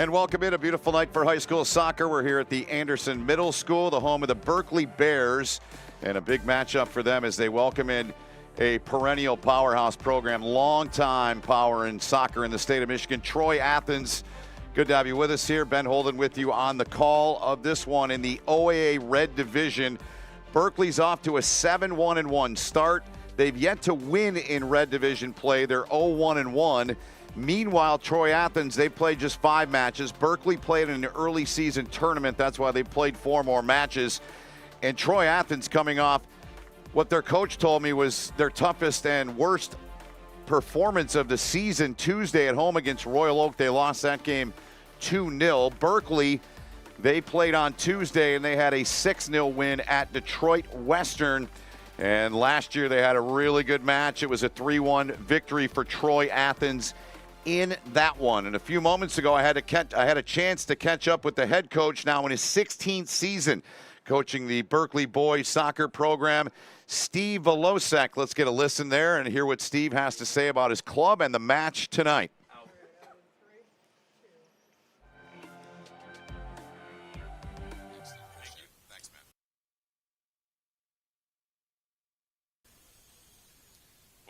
And welcome in. A beautiful night for high school soccer. We're here at the Anderson Middle School, the home of the Berkley Bears, and a big matchup for them as they welcome in a perennial powerhouse program, long-time power in soccer in the state of Michigan, Troy Athens. Good to have you with us here. Ben Holden with you on the call of this one in the OAA Red Division. Berkley's off to a 7-1-1 start. They've yet to win in Red Division play. They're 0-1-1. Meanwhile, Troy Athens, they played just 5 matches. Berkley played in an early season tournament. That's why they played 4 more matches. And Troy Athens coming off what their coach told me was their toughest and worst performance of the season Tuesday at home against Royal Oak. They lost that game 2-0. Berkley, they played on Tuesday and they had a 6-0 win at Detroit Western. And last year they had a really good match. It was a 3-1 victory for Troy Athens in that one. And a few moments ago, I had a chance to catch up with the head coach now in his 16th season coaching the Berkley boys soccer program, Steve Volosek. Let's get a listen there and hear what Steve has to say about his club and the match tonight.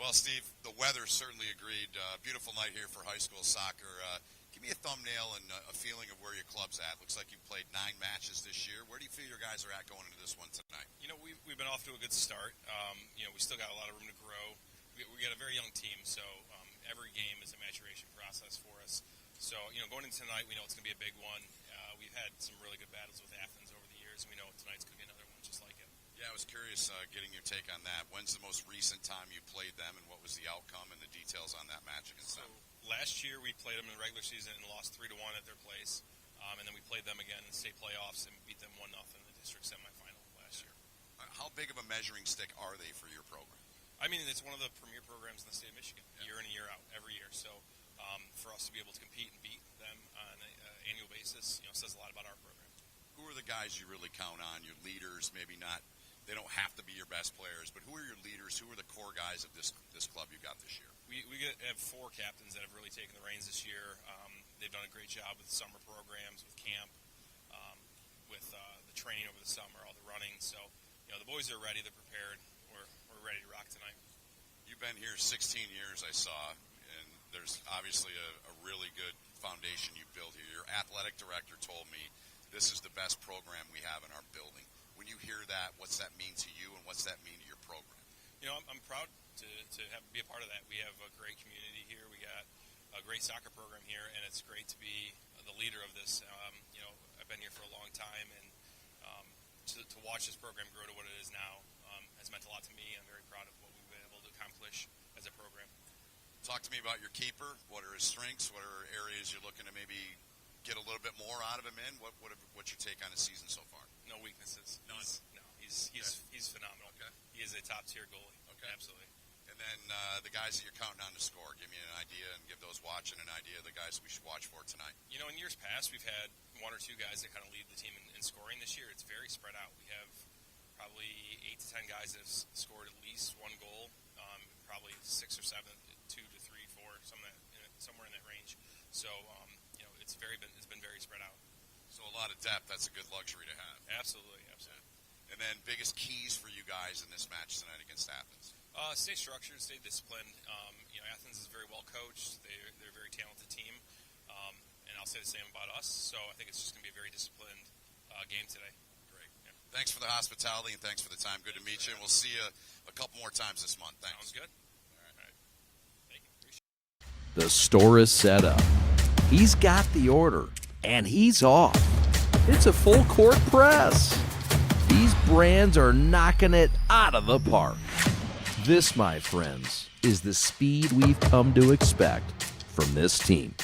Well, Steve, the weather certainly agreed. Beautiful night here for high school soccer. Give me a thumbnail and a feeling of where your club's at. Looks like you've played 9 matches this year. Where do you feel your guys are at going into this one tonight? You know, we've been off to a good start. We still got a lot of room to grow. We got a very young team, so every game is a maturation process for us. So, going into tonight, we know it's going to be a big one. We've had some really good battles with Athens over the years, and we know tonight's going to be another one just like it. Yeah, I was curious getting your take on that. When's the most recent time you played them, and what was the outcome and the details on that match against them? Last year, we played them in the regular season and lost 3-1 at their place. And then we played them again in the state playoffs and beat them 1-0 in the district semifinal last year. How big of a measuring stick are they for your program? I mean, it's one of the premier programs in the state of Michigan, year in and year out, every year. So for us to be able to compete and beat them on an annual basis, says a lot about our program. Who are the guys you really count on, your leaders? Maybe not, they don't have to be your best players, but who are your leaders? Who are the core guys of this club you got this year? We have 4 captains that have really taken the reins this year. They've done a great job with summer programs, with camp, with the training over the summer, all the running. So, the boys are ready. They're prepared. We're ready to rock tonight. You've been here 16 years, I saw, and there's obviously a really good foundation you've built here. Your athletic director told me this is the best program we have in our building. When you hear that, what's that mean to you, and what's that mean to your program? I'm proud to be a part of that. We have a great community here. We got a great soccer program here, and it's great to be the leader of this. I've been here for a long time, and to watch this program grow to what it is now has meant a lot to me. I'm very proud of what we've been able to accomplish as a program. Talk to me about your keeper. What are his strengths? What are areas you're looking to maybe get a little bit more out of him in? What's your take on his season so far? No weaknesses. None. He's phenomenal. Okay. He is a top-tier goalie. Okay. Absolutely. And then the guys that you're counting on to score, give me an idea and give those watching an idea of the guys we should watch for tonight. In years past, we've had 1 or 2 guys that kind of lead the team in scoring. This year, it's very spread out. We have probably 8 to 10 guys that have scored at least 1 goal, probably 6 or 7, 2 to 3, 4, somewhere in that range. So, it's been very spread out. So a lot of depth. That's a good luxury to have. Absolutely. And then biggest keys for you guys in this match tonight against Athens? Stay structured, stay disciplined. Athens is very well coached. They're a very talented team, and I'll say the same about us. So I think it's just going to be a very disciplined game today. Great. Yeah. Thanks for the hospitality and thanks for the time. Good to meet you, and we'll see you a couple more times this month. Thanks. Sounds good. All right. Thank you. Appreciate it. The store is set up. He's got the order, and he's off. It's a full court press. These brands are knocking it out of the park. This, my friends, is the speed we've come to expect from this team.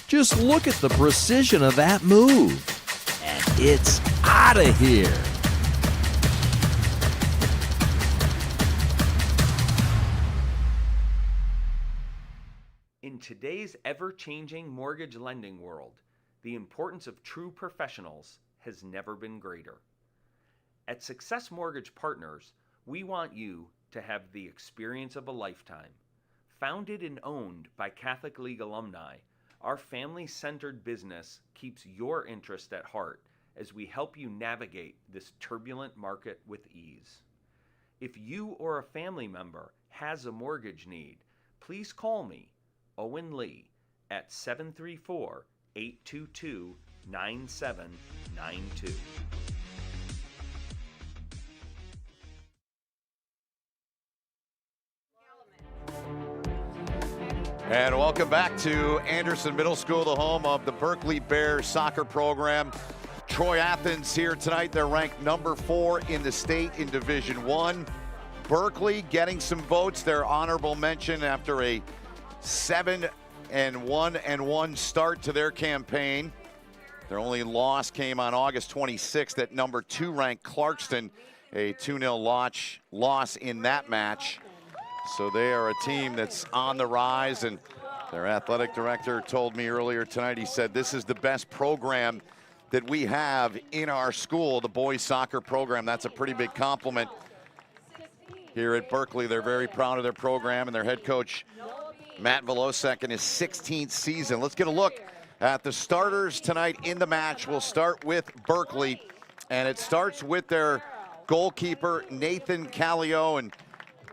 Just look at the precision of that move. And it's out of here. In today's ever-changing mortgage lending world, the importance of true professionals has never been greater. At Success Mortgage Partners, we want you to have the experience of a lifetime. Founded and owned by Catholic League alumni, Our family-centered business keeps your interest at heart as we help you navigate this turbulent market with ease. If you or a family member has a mortgage need, please call me, Owen Lee, at 734-822-9792. And welcome back to Anderson Middle School, the home of the Berkley Bears soccer program. Troy Athens here tonight. They're ranked number 4 in the state in Division I. Berkley getting some votes. Their honorable mention after a 7-1-1 start to their campaign. Their only loss came on August 26th at number 2 ranked Clarkston, a 2-0 loss in that match. So they are a team that's on the rise, and their athletic director told me earlier tonight, he said, this is the best program that we have in our school, the boys soccer program. That's a pretty big compliment here at Berkley. They're very proud of their program and their head coach, Matt Volosek, in his 16th season. Let's get a look at the starters tonight in the match. We'll start with Berkley, and it starts with their goalkeeper, Nathan Callio. And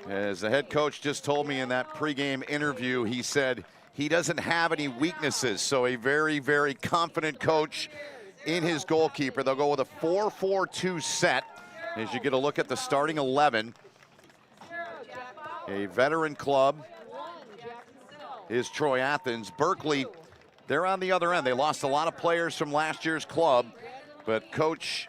as the head coach just told me in that pregame interview, he said he doesn't have any weaknesses. So a very, very confident coach in his goalkeeper. They'll go with a 4-4-2 set as you get a look at the starting 11. A veteran club is Troy Athens. Berkley, they're on the other end. They lost a lot of players from last year's club, but Coach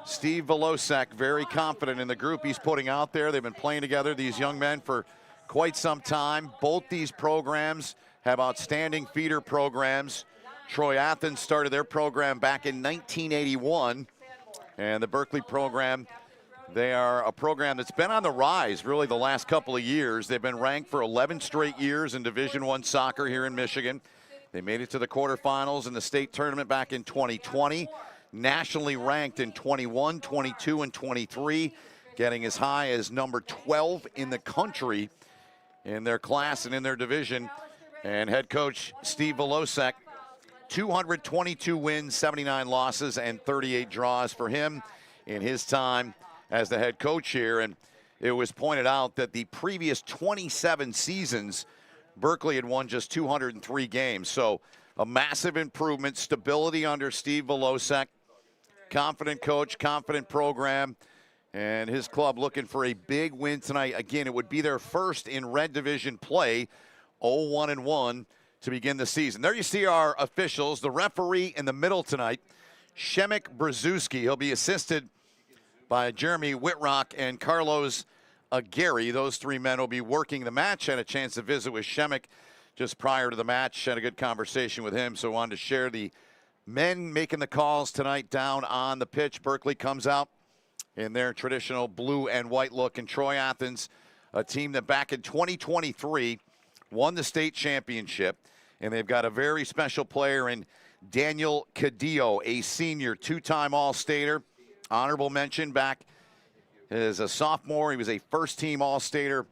Steve Volosek very confident in the group he's putting out there. They've been playing together, these young men, for quite some time. Both these programs have outstanding feeder programs. Troy Athens started their program back in 1981, and the Berkley program, they are a program that's been on the rise really the last couple of years. They've been ranked for 11 straight years in Division I soccer here in Michigan. They made it to the quarterfinals in the state tournament back in 2020. Nationally ranked in 21, 22, and 23, getting as high as number 12 in the country in their class and in their division. And head coach Steve Volosek, 222 wins, 79 losses, and 38 draws for him in his time as the head coach here. And it was pointed out that the previous 27 seasons, Berkley had won just 203 games. So a massive improvement, stability under Steve Volosek. Confident coach, confident program, and his club looking for a big win tonight. Again, it would be their first in Red Division play, 0-1-1 to begin the season. There you see our officials. The referee in the middle tonight, Shemek Brzezinski. He'll be assisted by Jeremy Whitrock and Carlos Aguirre. Those three men will be working the match. Had a chance to visit with Shemek just prior to the match. Had a good conversation with him, so wanted to share the men making the calls tonight down on the pitch. Berkley comes out in their traditional blue and white look. And Troy Athens, a team that back in 2023 won the state championship. And they've got a very special player in Daniel Cadillo, a senior, 2-time All-Stater. Honorable mention back as a sophomore. He was a first-team All-Stater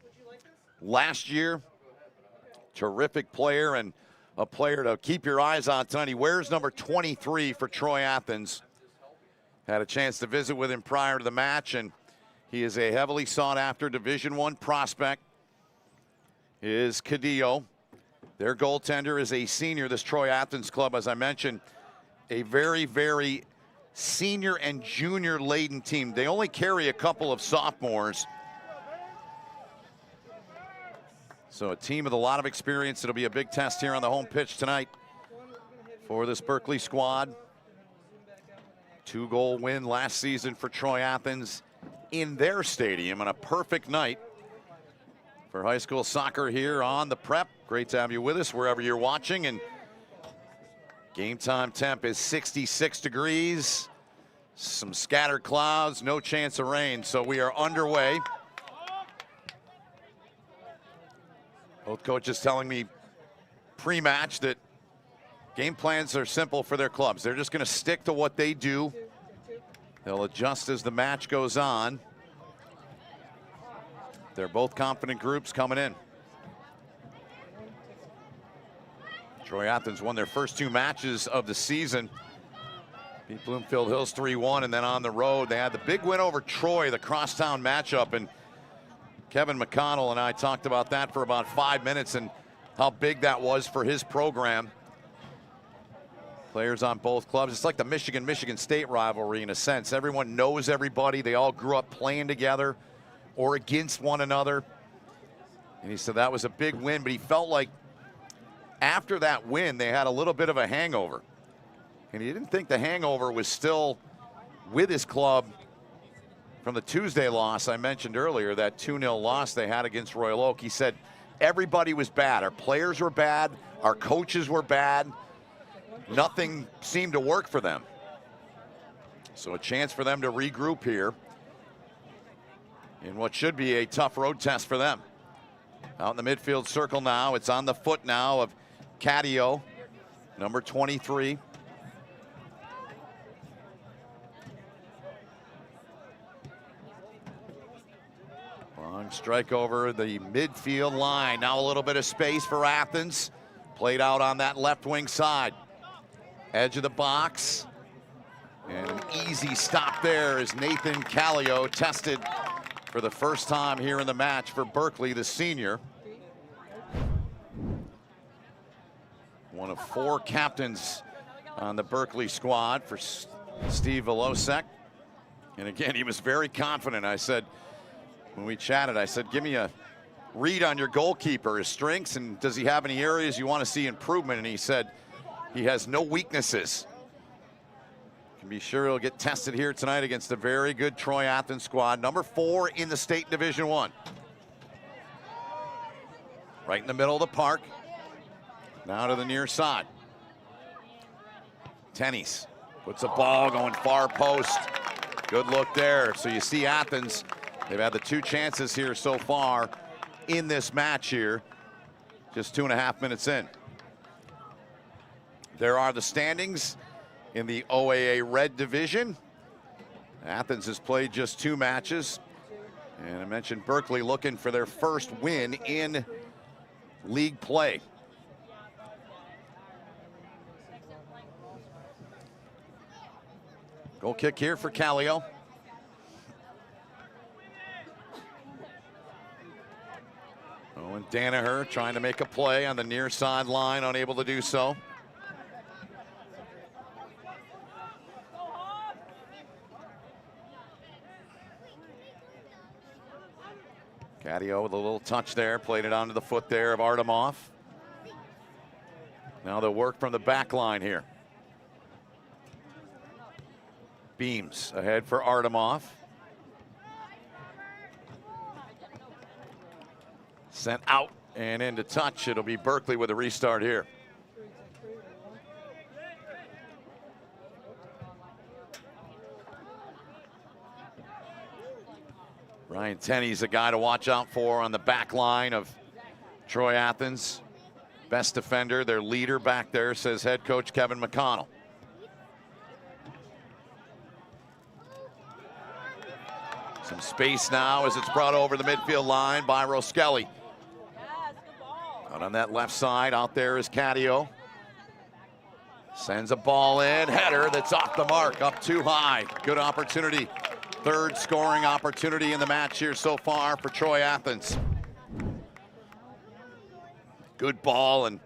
last year. Terrific player, and a player to keep your eyes on tonight. He wears number 23 for Troy Athens. Had a chance to visit with him prior to the match, and he is a heavily sought-after Division I prospect. Is Cadillo. Their goaltender is a senior. This Troy Athens club, as I mentioned, a very, very senior and junior-laden team. They only carry a couple of sophomores. So a team with a lot of experience. It'll be a big test here on the home pitch tonight for this Berkley squad. 2-goal win last season for Troy Athens in their stadium, and a perfect night for high school soccer here on the Prep. Great to have you with us wherever you're watching. And game time temp is 66 degrees. Some scattered clouds, no chance of rain. So we are underway. Both coaches telling me pre-match that game plans are simple for their clubs. They're just going to stick to what they do. They'll adjust as the match goes on. They're both confident groups coming in. Troy Athens won their first 2 matches of the season. Beat Bloomfield Hills 3-1, and then on the road they had the big win over Troy, the crosstown matchup, and Kevin McConnell and I talked about that for about 5 minutes and how big that was for his program. Players on both clubs. It's like the Michigan State rivalry in a sense. Everyone knows everybody. They all grew up playing together or against one another. And he said that was a big win, but he felt like after that win, they had a little bit of a hangover. And he didn't think the hangover was still with his club from the Tuesday loss I mentioned earlier, that 2-0 loss they had against Royal Oak. He said everybody was bad. Our players were bad. Our coaches were bad. Nothing seemed to work for them. So a chance for them to regroup here in what should be a tough road test for them. Out in the midfield circle now. It's on the foot now of Caddio, number 23. Long strike over the midfield line. Now a little bit of space for Athens. Played out on that left wing side. Edge of the box. And an easy stop there as Nathan Callio tested for the first time here in the match for Berkley, the senior. One of 4 captains on the Berkley squad for Steve Volosek. And again, he was very confident. I said, when we chatted, I said, give me a read on your goalkeeper, his strengths, and does he have any areas you want to see improvement? And he said he has no weaknesses. Can be sure he'll get tested here tonight against a very good Troy Athens squad, number 4 in the state Division I. Right in the middle of the park. Now to the near side. Tennies puts a ball going far post. Good look there. So you see Athens, they've had the 2 chances here so far in this match here, just 2.5 minutes in. There are the standings in the OAA Red Division. Athens has played just 2 matches. And I mentioned Berkley looking for their first win in league play. Goal kick here for Callio. Owen Danaher trying to make a play on the near sideline, unable to do so. Caddio with a little touch there, played it onto the foot there of Artemoff. Now they'll work from the back line here. Beams ahead for Artemoff. Sent out and into touch. It'll be Berkley with a restart here. Ryan Tenney's a guy to watch out for on the back line of Troy Athens. Best defender, their leader back there, says head coach Kevin McConnell. Some space now as it's brought over the midfield line by Roskelly. Out on that left side, out there is Caddio. Sends a ball in, header that's off the mark, up too high. Good opportunity. 3rd scoring opportunity in the match here so far for Troy Athens. Good ball and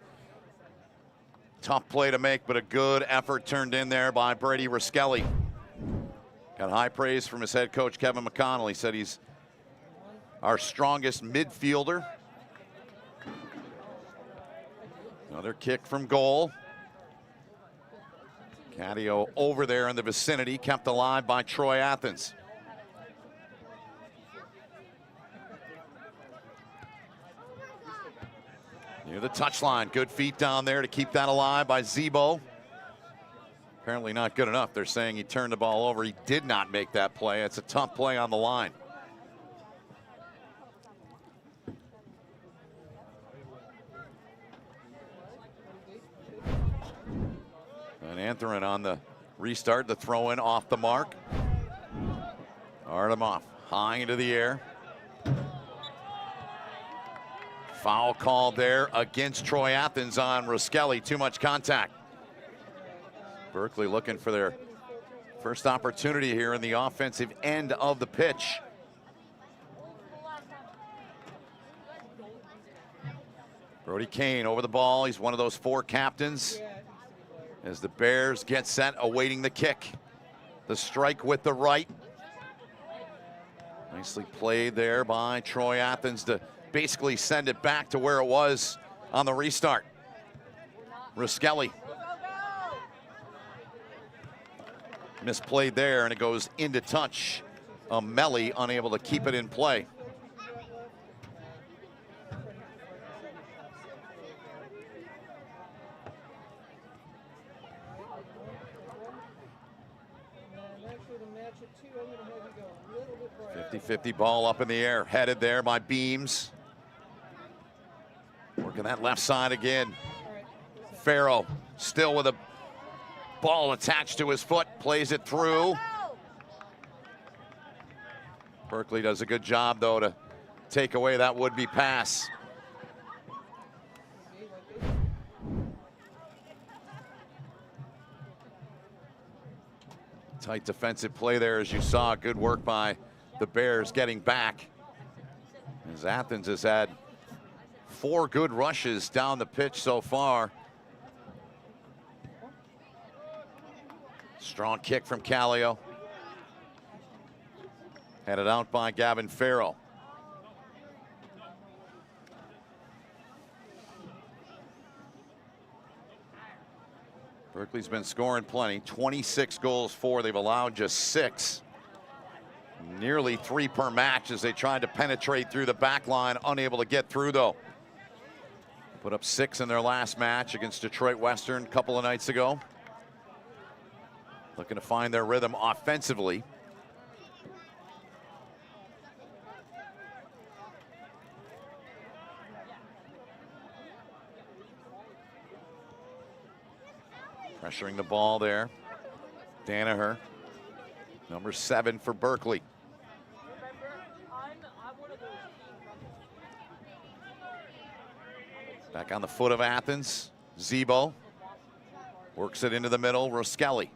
tough play to make, but a good effort turned in there by Brady Roskelly. Got high praise from his head coach, Kevin McConnell. He said he's our strongest midfielder. Another kick from goal. Caddio over there in the vicinity, kept alive by Troy Athens. Near the touchline, good feet down there to keep that alive by Zebo. Apparently not good enough. They're saying he turned the ball over. He did not make that play. It's a tough play on the line. And Anthony on the restart, the throw in off the mark. Artemoff high into the air. Foul called there against Troy Athens on Ruskelly. Too much contact. Berkley looking for their first opportunity here in the offensive end of the pitch. Brody Kane over the ball. He's one of those 4 captains as the Bears get set, awaiting the kick. The strike with the right. Nicely played there by Troy Athens to basically send it back to where it was on the restart. Ruskelly. Misplayed there, and it goes into touch. Melly unable to keep it in play. The 50-50 ball up in the air, headed there by Beams. Working that left side again. Farrow still with a ball attached to his foot, plays it through. Berkley does a good job, though, to take away that would-be pass. Tight defensive play there, as you saw. Good work by the Bears getting back, as Athens has had 4 good rushes down the pitch so far. Strong kick from Callio. Headed out by Gavin Farrell. Berkley's been scoring plenty. 26 goals for. They've allowed just 6. Nearly 3 per match as they tried to penetrate through the back line. Unable to get through, though. Put up 6 in their last match against Detroit Western a couple of nights ago. Looking to find their rhythm offensively. Pressuring the ball there. Danaher, number 7 for Berkley. Back on the foot of Athens. Zebo works it into the middle. Ruskelly.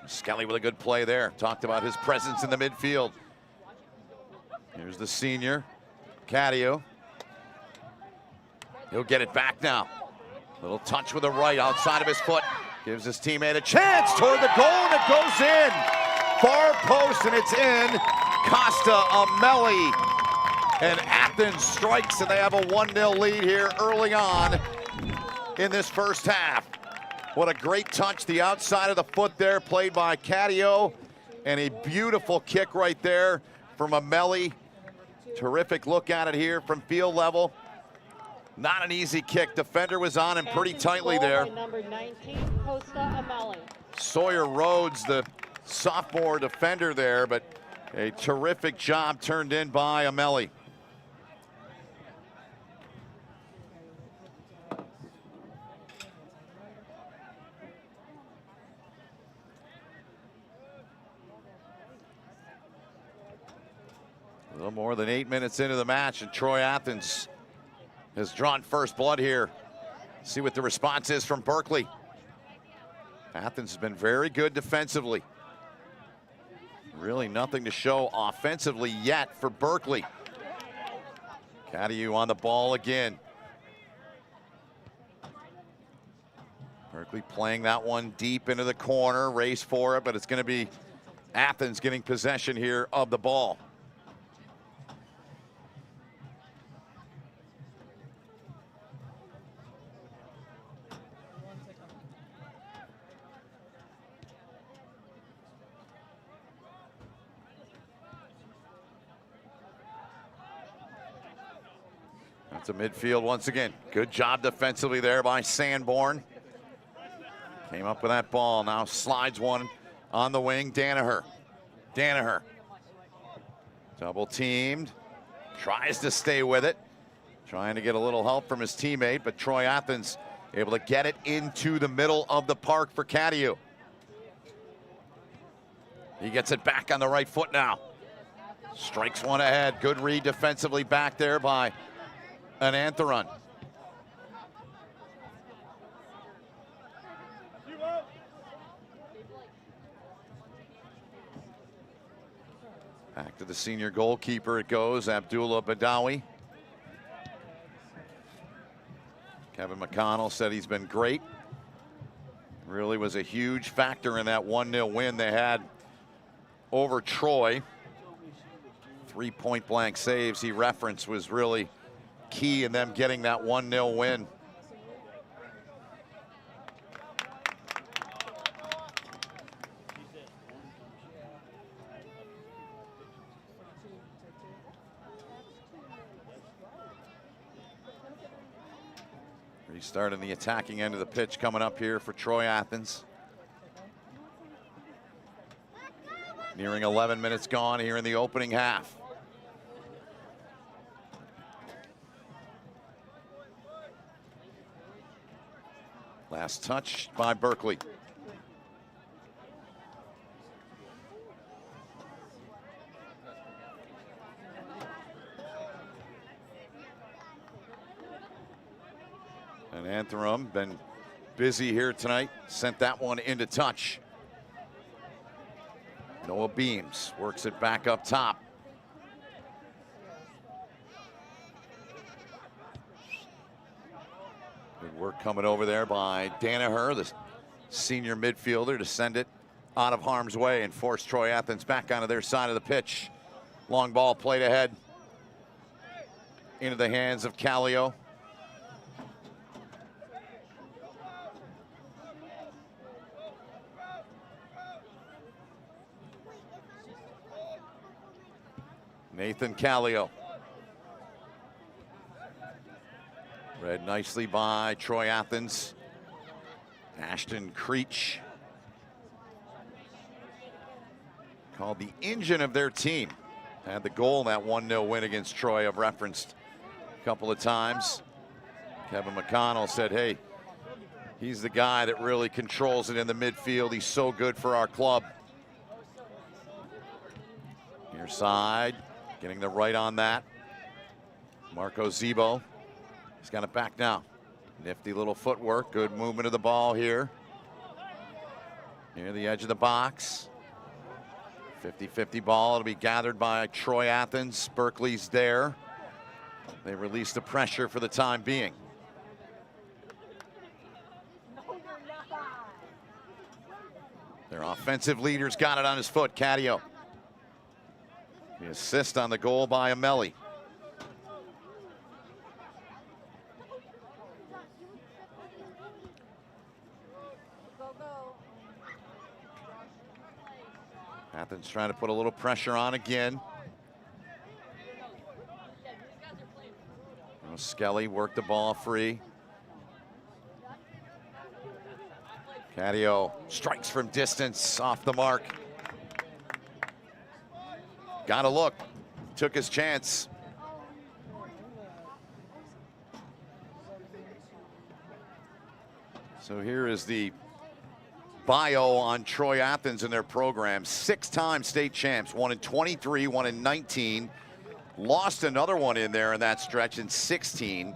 Ruskelly with a good play there. Talked about his presence in the midfield. Here's the senior, Cadio. He'll get it back now. Little touch with the right outside of his foot. Gives his teammate a chance toward the goal, and it goes in. Far post, and it's in. Costa Amelli. And Athens strikes, and they have a 1-0 lead here early on in this first half. What a great touch, the outside of the foot there, played by Cadio. And a beautiful kick right there from Amelli. Terrific look at it here from field level. Not an easy kick. Defender was on him pretty tightly there. Number 19, Costa Amelli. Sawyer Rhodes, the sophomore defender there, but a terrific job turned in by Amelli. A little more than 8 minutes into the match, and Troy Athens has drawn first blood here. See what the response is from Berkley. Athens has been very good defensively. Really nothing to show offensively yet for Berkley. Cadio on the ball again. Berkley playing that one deep into the corner, race for it, but it's going to be Athens getting possession here of the ball. To midfield once again. Good job defensively there by Sanborn. Came up with that ball. Now slides one on the wing. Danaher. Danaher. Double teamed. Tries to stay with it. Trying to get a little help from his teammate, but Troy Athens able to get it into the middle of the park for Cadio. He gets it back on the right foot now. Strikes one ahead. Good read defensively back there by an Antheron. Back to the senior goalkeeper it goes, Abdullah Badawi. Kevin McConnell said he's been great. Really was a huge factor in that 1-0 win they had over Troy. 3 point-blank saves he referenced was really key in them getting that 1-0 win. Restarting the attacking end of the pitch coming up here for Troy Athens. Nearing 11 minutes gone here in the opening half. Last touch by Berkley. And Antheron been busy here tonight. Sent that one into touch. Noah Beams works it back up top. Good work coming over there by Danaher, the senior midfielder, to send it out of harm's way and force Troy Athens back onto their side of the pitch. Long ball played ahead into the hands of Callio. Nathan Callio. Read nicely by Troy Athens. Ashton Creech. Called the engine of their team. Had the goal in that 1-0 win against Troy I've referenced a couple of times. Kevin McConnell said, hey, he's the guy that really controls it in the midfield. He's so good for our club. Near side. Getting the right on that. Marco Zebo. He's got it back now. Nifty little footwork. Good movement of the ball here. Near the edge of the box. 50-50 ball. It'll be gathered by Troy Athens. Berkeley's there. They release the pressure for the time being. Their offensive leader's got it on his foot. Caddio. The assist on the goal by Amelli. Athens trying to put a little pressure on again. Skelly worked the ball free. Caddio strikes from distance off the mark. Got to look. Took his chance. So here is the bio on Troy Athens and their program. 6-time state champs. One in 23, one in 19. Lost another one in there in that stretch in 16.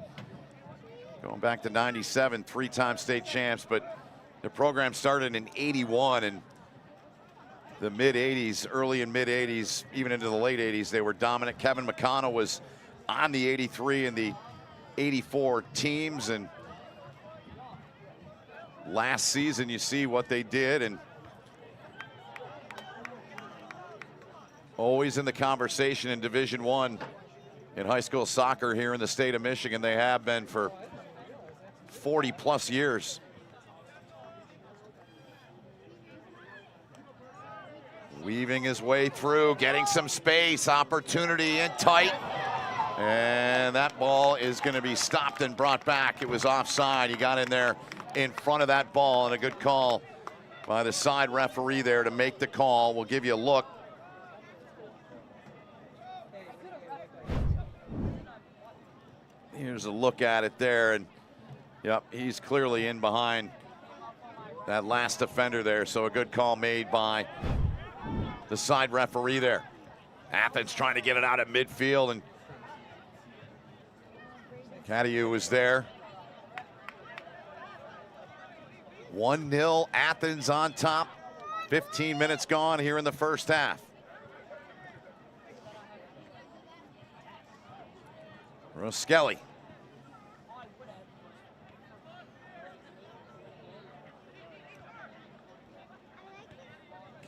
Going back to 97, 3-time state champs, but the program started in 81, and the mid-80s, early and mid-80s, even into the late 80s, they were dominant. Kevin McConnell was on the 83 and the 84 teams, and last season you see what they did, and always in the conversation in Division I in high school soccer here in the state of Michigan. They have been for 40+ years. Weaving his way through, getting some space, opportunity in tight. And that ball is going to be stopped and brought back. It was offside. He got in there in front of that ball, and a good call by the side referee there to make the call. We'll give you a look. Here's a look at it there, and yep, he's clearly in behind that last defender there. So a good call made by the side referee there. Athens trying to get it out at midfield, and Caddiu was there. 1-0 Athens on top. 15 minutes gone here in the first half. Roskelly.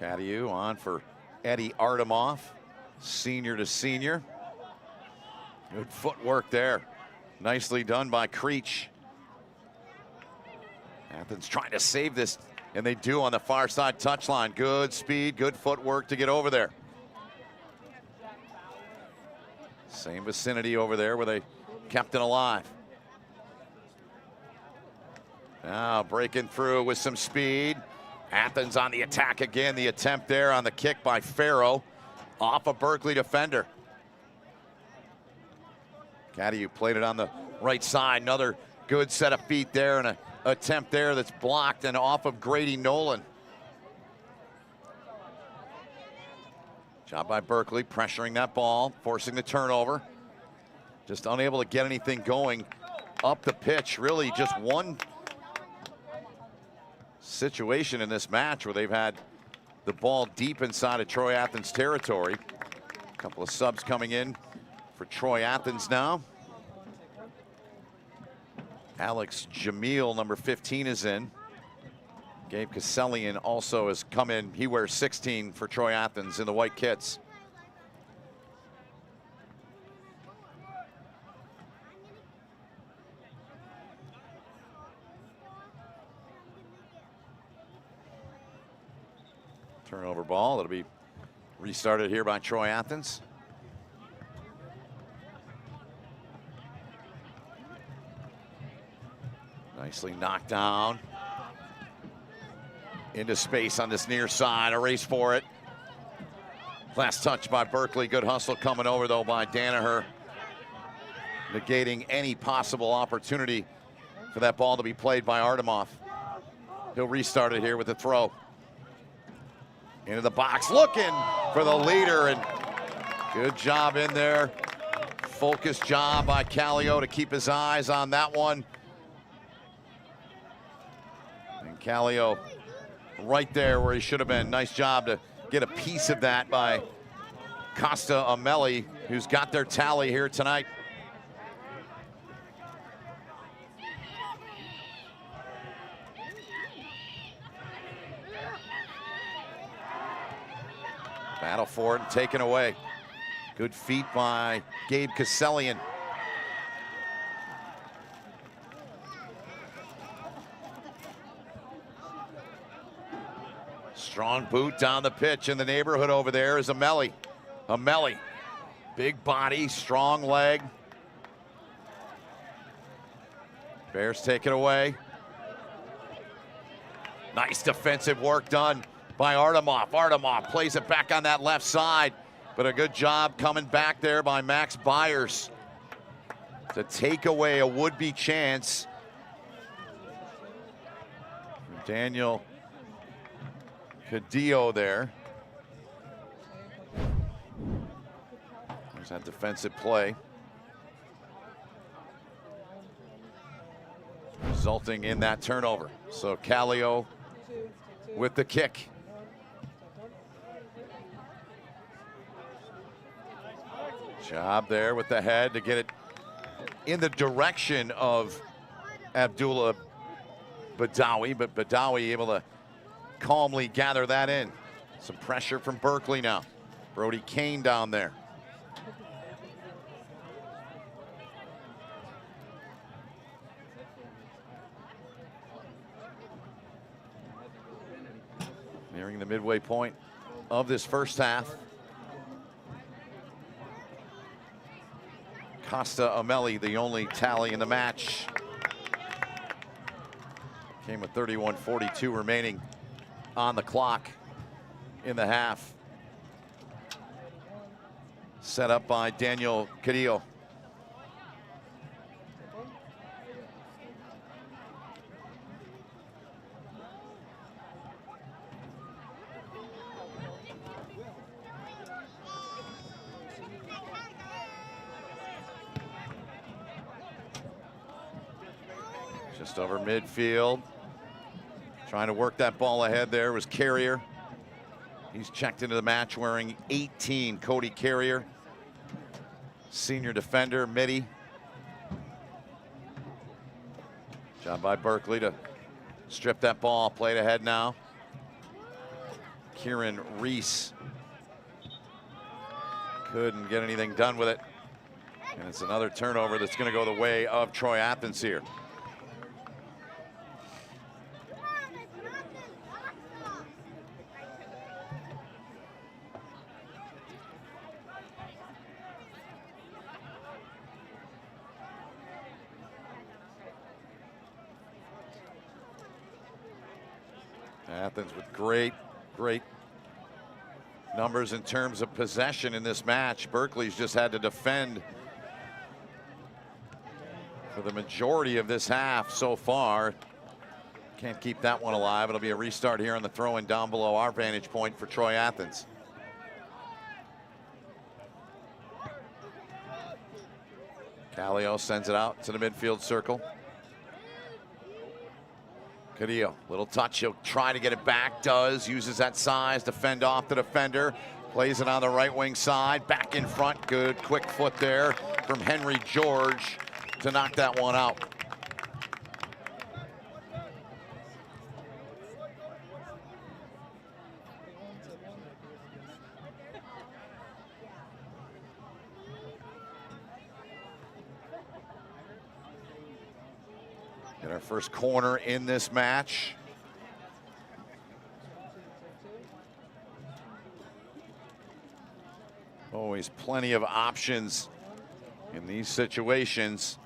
Caddiu on for Eddie Artemoff, senior to senior. Good footwork there. Nicely done by Creech. Athens trying to save this, and they do on the far side touchline. Good speed, good footwork to get over there. Same vicinity over there where they kept it alive. Now breaking through with some speed. Athens on the attack again. The attempt there on the kick by Farrow off a Berkley defender. Caddiu played it on the right side. Another good set of feet there, and an attempt there that's blocked and off of Grady Nolan. Job by Berkley, pressuring that ball, forcing the turnover. Just unable to get anything going up the pitch. Really just one situation in this match where they've had the ball deep inside of Troy Athens territory. A couple of subs coming in for Troy Athens now. Alex Jamil, number 15, is in. Gabe Kasselian also has come in. He wears 16 for Troy Athens in the white kits. Turnover ball. That'll be restarted here by Troy Athens. Nicely knocked down. Into space on this near side. A race for it. Last touch by Berkley. Good hustle coming over, though, by Danaher. Negating any possible opportunity for that ball to be played by Artemoff. He'll restart it here with the throw. Into the box, looking for the leader, and good job in there. Focused job by Callio to keep his eyes on that one. And Callio right there where he should have been. Nice job to get a piece of that by Costa Amelli, who's got their tally here tonight. Battle for it and taken away. Good feet by Gabe Kasselian. Strong boot down the pitch in the neighborhood over there is Amelli. Amelli, big body, strong leg. Bears take it away. Nice defensive work done by Artemoff. Artemoff plays it back on that left side, but a good job coming back there by Max Byers to take away a would-be chance. Daniel Cadillo there. There's that defensive play, resulting in that turnover. So Callio with the kick. Job there with the head to get it in the direction of Abdullah Badawi, but Badawi able to calmly gather that in. Some pressure from Berkley now. Brody Kane down there. Nearing the midway point of this first half. Costa Amelli, the only tally in the match. Came with 31:42 remaining on the clock in the half. Set up by Daniel Cadillo. Just over midfield. Trying to work that ball ahead there was Carrier. He's checked into the match wearing 18, Cody Carrier. Senior defender, midi. Job by Berkley to strip that ball, play it ahead now. Kieran Reese couldn't get anything done with it. And it's another turnover that's going to go the way of Troy Athens here. Athens with great numbers in terms of possession in this match. Berkeley's just had to defend for the majority of this half so far. Can't keep that one alive. It'll be a restart here on the throw-in down below our vantage point for Troy Athens. Callio sends it out to the midfield circle. Cadillo, little touch, he'll try to get it back, does, uses that size to fend off the defender, plays it on the right wing side, back in front, good quick foot there from Henry George to knock that one out. Get our first corner in this match. Always plenty of options in these situations.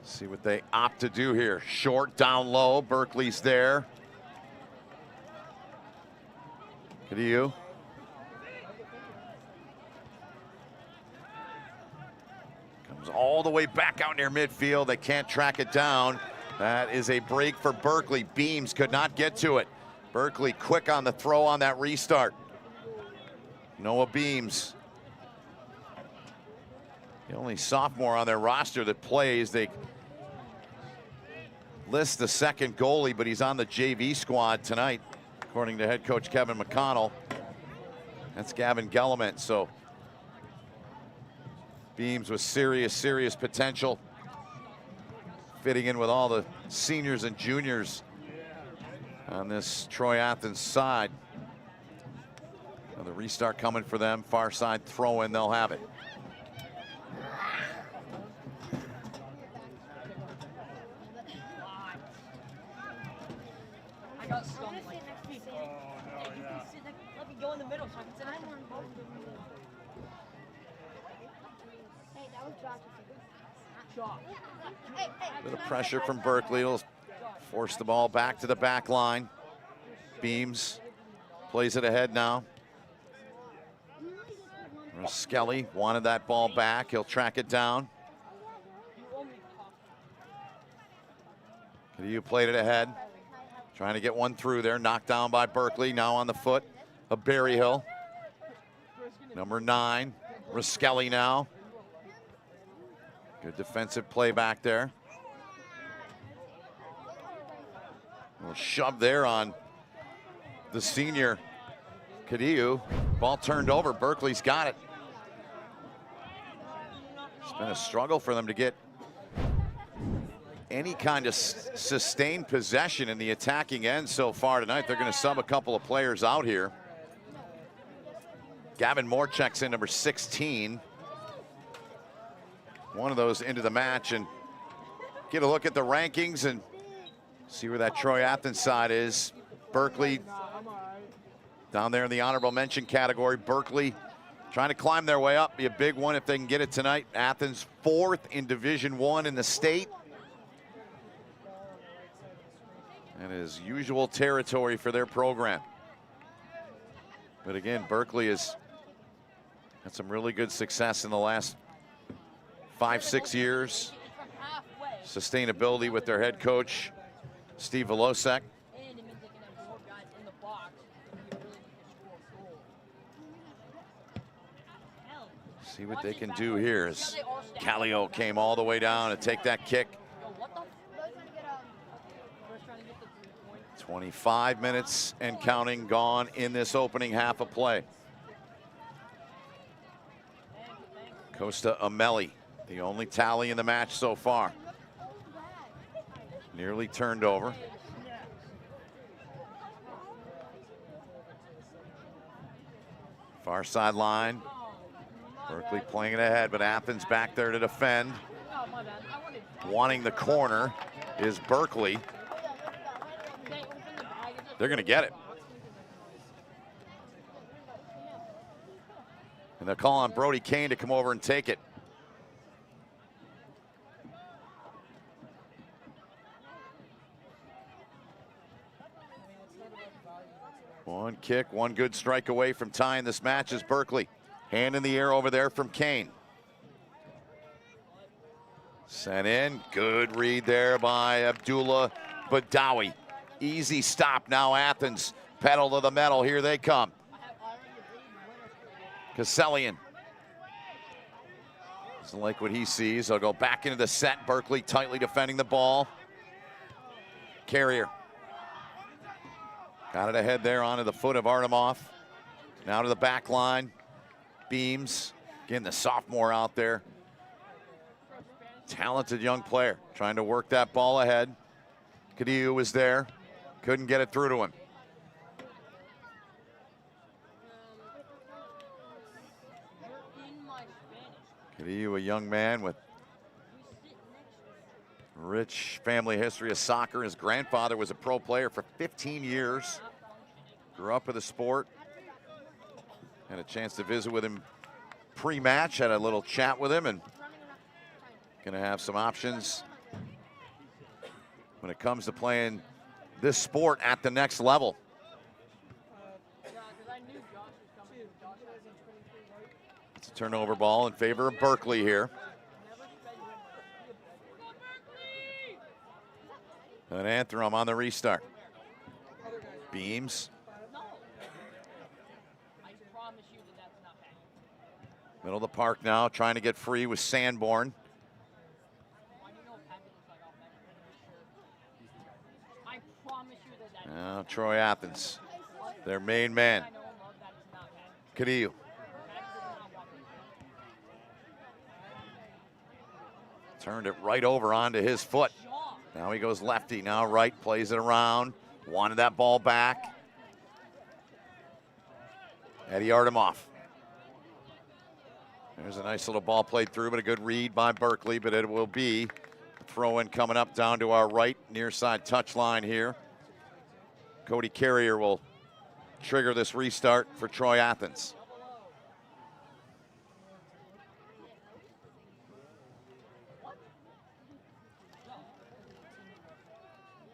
See what they opt to do here. Short, down low, Berkeley's there. Cadillo. All the way back out near midfield. They can't track it down. That is a break for Berkley. Beams could not get to it. Berkley quick on the throw on that restart. Noah Beams, the only sophomore on their roster that plays. They list the second goalie, but he's on the JV squad tonight, according to head coach Kevin McConnell. That's Gavin Gellement. So Beams with serious potential, fitting in with all the seniors and juniors on this Troy Athens side. Now the restart coming for them, far side throw in, they'll have it. I got stung like let me go in the middle so I can sit down. Bit of pressure from Berkley. He'll force the ball back to the back line. Beams plays it ahead now. Skelly wanted that ball back. He'll track it down. You played it ahead. Trying to get one through there. Knocked down by Berkley. Now on the foot of Berryhill. Number 9. Raskelly now. Good defensive play back there. A little shove there on the senior Cadillo. Ball turned over. Berkeley's got it. It's been a struggle for them to get any kind of sustained possession in the attacking end so far tonight. They're going to sub a couple of players out here. Gavin Moore checks in, number 16. One of those into the match, and get a look at the rankings and see where that Troy Athens side is. Berkley down there in the honorable mention category. Berkley trying to climb their way up, be a big one if they can get it tonight. Athens 4th in Division I in the state. That is usual territory for their program. But again, Berkley has had some really good success in the last 5-6 years. Sustainability with their head coach, Steve Volosek. See what they can do here as Callio came all the way down to take that kick. 25 minutes and counting gone in this opening half of play. Costa Amelli, the only tally in the match so far. Nearly turned over. Far sideline. Berkley playing it ahead, but Athens back there to defend. Wanting the corner is Berkley. They're going to get it. And they'll call on Brody Kane to come over and take it. One kick, one good strike away from tying this match is Berkley. Hand in the air over there from Kane. Sent in, good read there by Abdullah Badawi. Easy stop now, Athens. Pedal to the metal, here they come. Kasselian. Doesn't like what he sees. They'll go back into the set. Berkley tightly defending the ball. Carrier. Got it ahead there onto the foot of Artemoff. Now to the back line. Beams. Again, the sophomore out there. Talented young player. Trying to work that ball ahead. Cadillo was there. Couldn't get it through to him. Cadillo, a young man with rich family history of soccer. His grandfather was a pro player for 15 years. Grew up with the sport. Had a chance to visit with him pre-match. Had a little chat with him, and gonna have some options when it comes to playing this sport at the next level. It's a turnover ball in favor of Berkley here. An Antrim on the restart. Beams. Middle of the park now, trying to get free with Sanborn. Now Troy Athens, their main man. Cadillo. Turned it right over onto his foot. Now he goes lefty, now right, plays it around. Wanted that ball back. Eddie Artemoff. There's a nice little ball played through, but a good read by Berkley, but it will be a throw-in coming up down to our right, near side touch line here. Cody Carrier will trigger this restart for Troy Athens.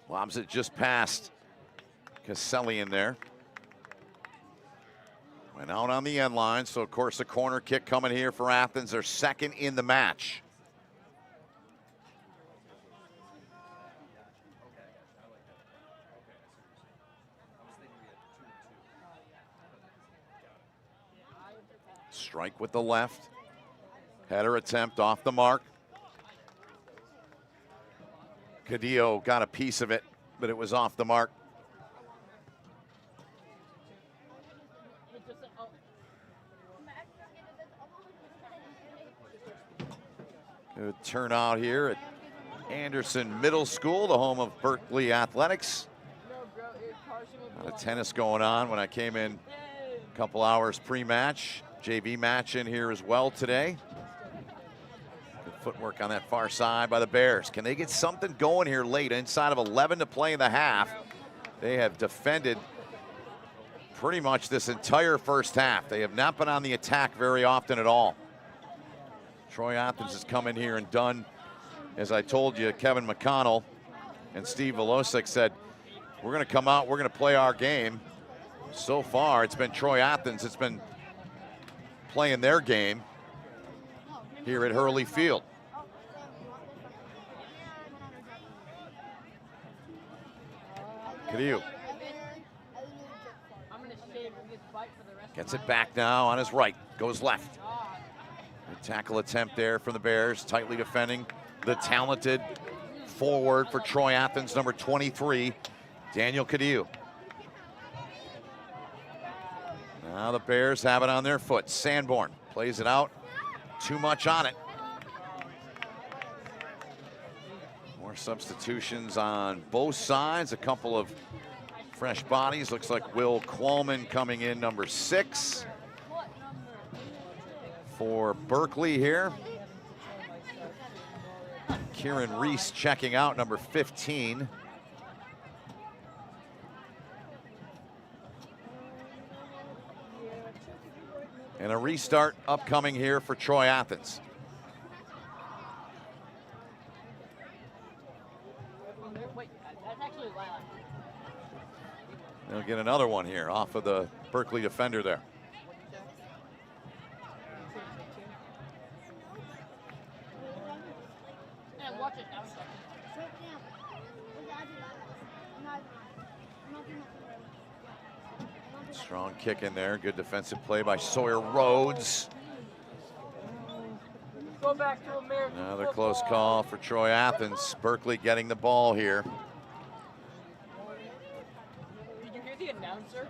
Lobs it just past Kasselian there. Went out on the end line, so of course a corner kick coming here for Athens, their second in the match. Strike with the left. Header attempt off the mark. Cadillo got a piece of it, but it was off the mark. Good turnout here at Anderson Middle School, the home of Berkley Athletics. A lot of tennis going on when I came in a couple hours pre-match. JV match in here as well today. Good footwork on that far side by the Bears. Can they get something going here late? Inside of 11 to play in the half. They have defended pretty much this entire first half. They have not been on the attack very often at all. Troy Athens has come in here and done, as I told you, Kevin McConnell and Steve Volosik said, we're going to come out, we're going to play our game. So far, it's been Troy Athens. It's been playing their game here at Hurley Field. Cadillo gets it back now on his right, goes left. Good tackle attempt there from the Bears, tightly defending the talented forward for Troy Athens, number 23, Daniel Cadillo. Now the Bears have it on their foot. Sanborn plays it out. Too much on it. More substitutions on both sides. A couple of fresh bodies. Looks like Will Qualman coming in, number 6 for Berkley here. Kieran Reese checking out, number 15. And a restart upcoming here for Troy Athens. They'll get another one here off of the Berkley defender there. Strong kick in there. Good defensive play by Sawyer Rhodes. Go back to American Another football. close call for Troy Athens. Berkley getting the ball here. Did you hear the announcer?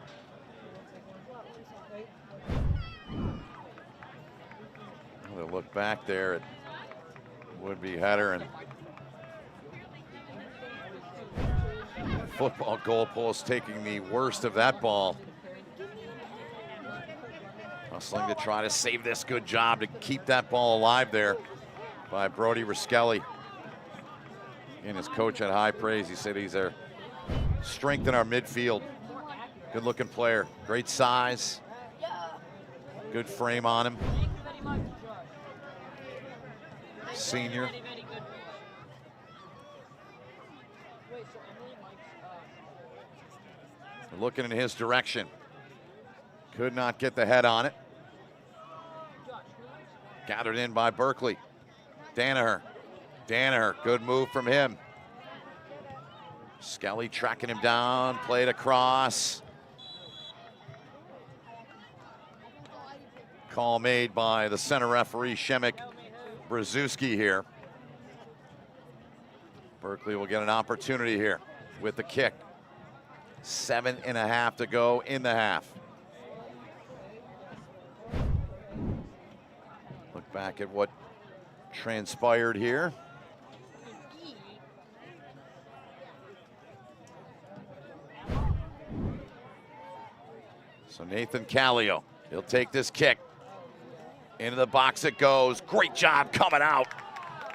Another look back there at would-be header, and football goalpost taking the worst of that ball. Hustling to try to save this. Good job to keep that ball alive there by Brody Riskelli. And his coach had high praise. He said he's our strength in our midfield. Good looking player, great size, good frame on him. Senior. Looking in his direction. Could not get the head on it. Gathered in by Berkley. Danaher. Danaher, good move from him. Skelly tracking him down, played across. Call made by the center referee, Shemek Brzezinski here. Berkley will get an opportunity here with the kick. 7.5 to go in the half. Look back at what transpired here. So Nathan Callio, he'll take this kick. Into the box it goes. Great job coming out.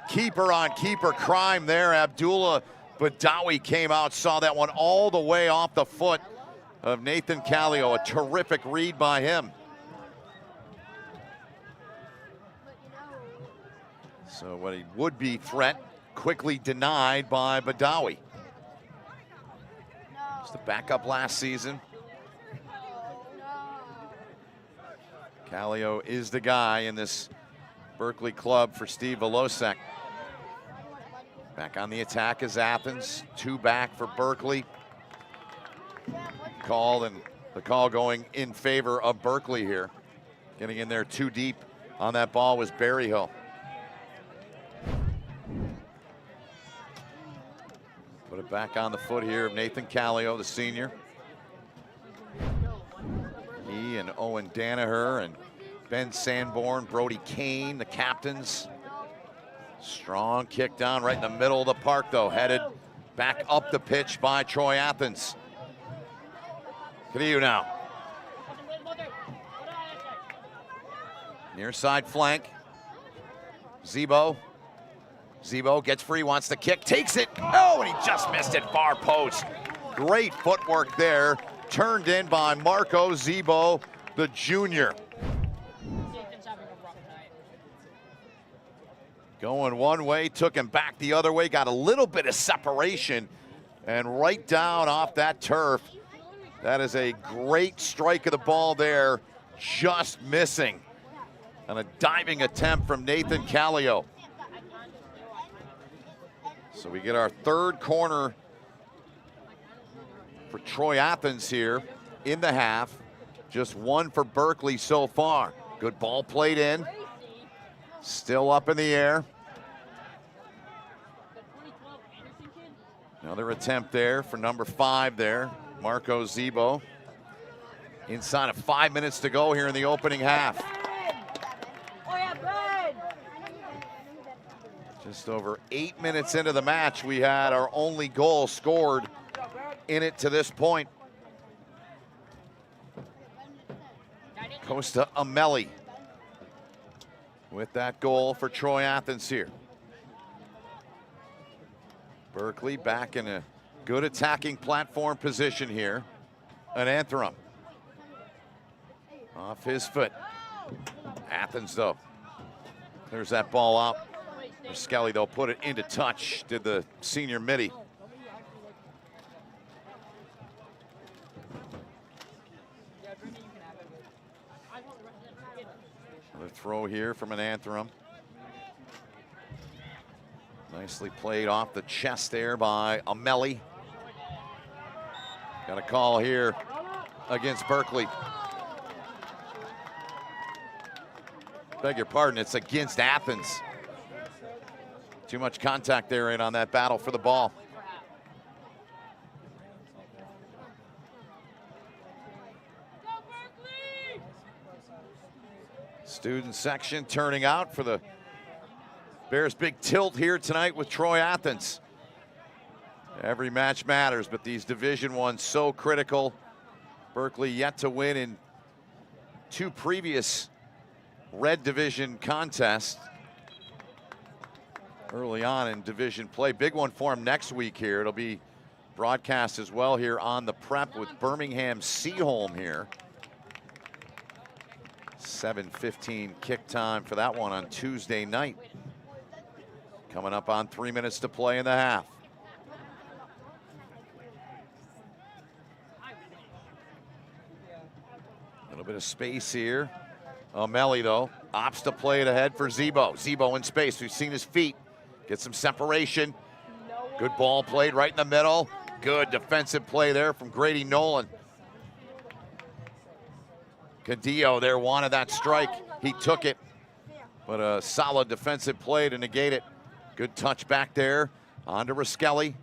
Keeper on keeper crime there. Abdullah Badawi came out, saw that one all the way off the foot of Nathan Callio. A terrific read by him. So what a would-be threat, quickly denied by Badawi. It's the backup last season. Callio is the guy in this Berkley club for Steve Volosek. Back on the attack is Athens. 2 back for Berkley. Call, and the call going in favor of Berkley here. Getting in there too deep on that ball was Berryhill. Put it back on the foot here of Nathan Callio, the senior. He and Owen Danaher and Ben Sanborn, Brody Kane, the captains. Strong kick down right in the middle of the park, though. Headed back up the pitch by Troy Athens. Cadillo now. Near side flank. Zebo. Zebo gets free, wants the kick, takes it. Oh, and he just missed it, far post. Great footwork there. Turned in by Marco Zebo, the junior. Going one way, took him back the other way, got a little bit of separation, and right down off that turf. That is a great strike of the ball there, just missing. And a diving attempt from Nathan Callio. So we get our third corner for Troy Athens here in the half. Just one for Berkley so far. Good ball played in. Still up in the air. Another attempt there for number 5 there, Marco Zebo. Inside of 5 minutes to go here in the opening half. Just over 8 minutes into the match, we had our only goal scored in it to this point. Costa Amelli with that goal for Troy Athens here. Berkley back in a good attacking platform position here. An Antrim off his foot. Athens though clears that ball out. Skelly though put it into touch. Did the senior midi. Another throw here from an Antrim. Nicely played off the chest there by Amelli. Got a call here against Berkley. Beg your pardon, it's against Athens. Too much contact there in on that battle for the ball. Student section turning out for the Bears' big tilt here tonight with Troy Athens. Every match matters, but these Division I so critical. Berkley yet to win in 2 previous Red Division contests early on in division play. Big one for him next week here. It'll be broadcast as well here on the Prep with Birmingham Seaholm here. 7:15 kick time for that one on Tuesday night. Coming up on 3 minutes to play in the half. A little bit of space here. Amelli though opts to play it ahead for Zebo. Zebo in space. We've seen his feet. Get some separation. Good ball played right in the middle. Good defensive play there from Grady Nolan. Cadillo there wanted that strike. He took it. But a solid defensive play to negate it. Good touch back there. On to Riskelli.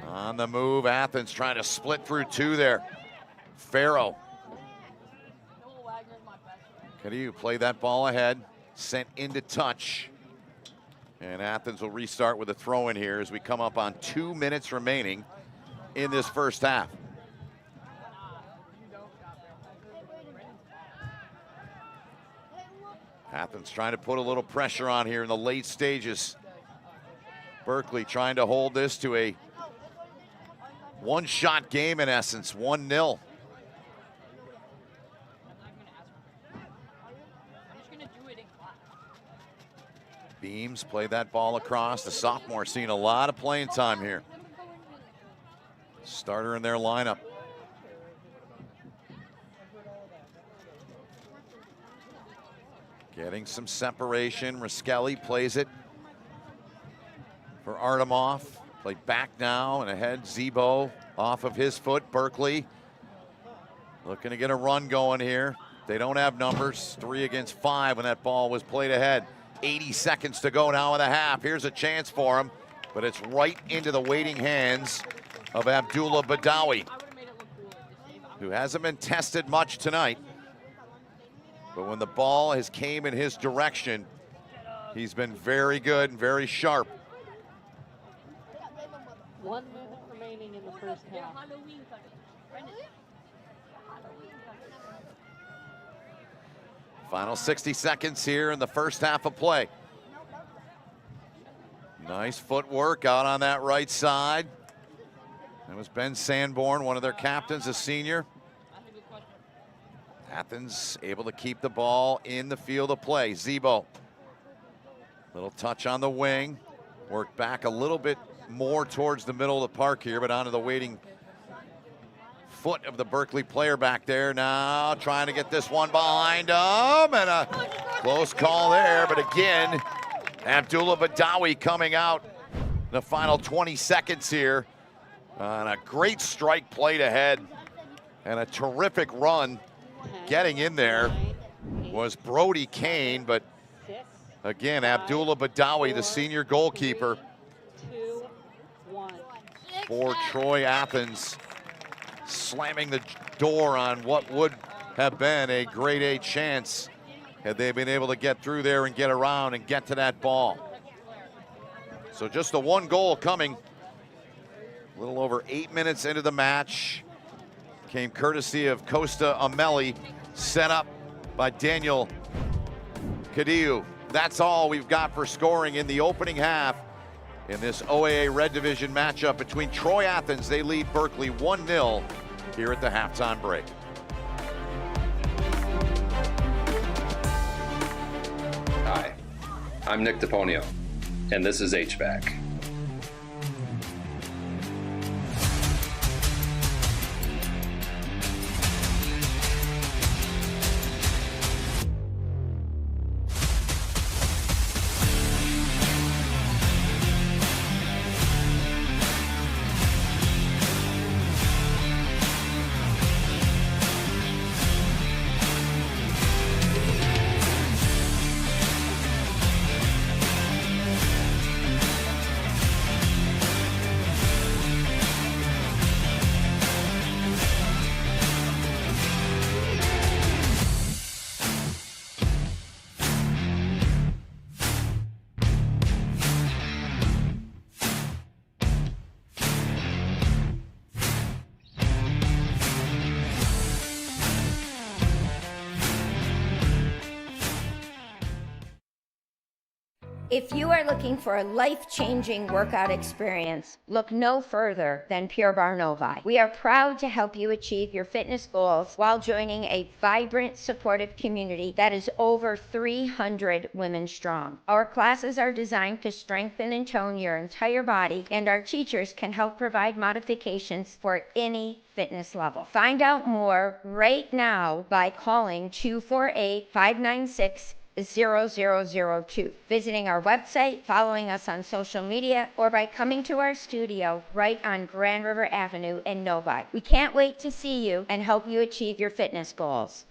On the move, Athens trying to split through 2 there. Farrow. Cadillo play that ball ahead. Sent into touch. And Athens will restart with a throw in here as we come up on 2 minutes remaining in this first half. Athens trying to put a little pressure on here in the late stages. Berkley trying to hold this to a one-shot game in essence, 1-0. Beams play that ball across. The sophomore seeing a lot of playing time here. Starter in their lineup. Getting some separation. Riskelli plays it for Artemoff. Play back now and ahead. Zebo off of his foot. Berkley looking to get a run going here. They don't have numbers. 3 against 5 when that ball was played ahead. 80 seconds to go now in the half. Here's a chance for him, but it's right into the waiting hands of Abdullah Badawi, who hasn't been tested much tonight. But when the ball has came in his direction, he's been very good and very sharp. 1 minute remaining in the first half. Final 60 seconds here in the first half of play. Nice footwork out on that right side. That was Ben Sanborn, one of their captains, a senior. Athens able to keep the ball in the field of play. Zebo, little touch on the wing. Worked back a little bit more towards the middle of the park here, but onto the waiting foot of the Berkley player back there. Now trying to get this one behind him, and a close call there, but again, Abdullah Badawi coming out in the final 20 seconds here. And a great strike played ahead, and a terrific run getting in there was Brody Kane, but Again, Abdullah Badawi, the senior goalkeeper 2, 1. for Troy Athens, slamming the door on what would have been a grade A chance had they been able to get through there and get around and get to that ball. So just the one goal coming a little over 8 minutes into the match. Came courtesy of Costa Amelli, set up by Daniel Cadiu. That's all we've got for scoring in the opening half in this OAA Red Division matchup between Troy Athens. They lead Berkley 1-0 here at the halftime break. Hi, I'm Nick DePonio, and this is HVAC. If you are looking for a life-changing workout experience, look no further than Pure Barre Novi. We are proud to help you achieve your fitness goals while joining a vibrant, supportive community that is over 300 women strong. Our classes are designed to strengthen and tone your entire body, and our teachers can help provide modifications for any fitness level. Find out more right now by calling 248-596 0002, visiting our website, following us on social media, or by coming to our studio right on Grand River Avenue in Novi. We can't wait to see you and help you achieve your fitness goals.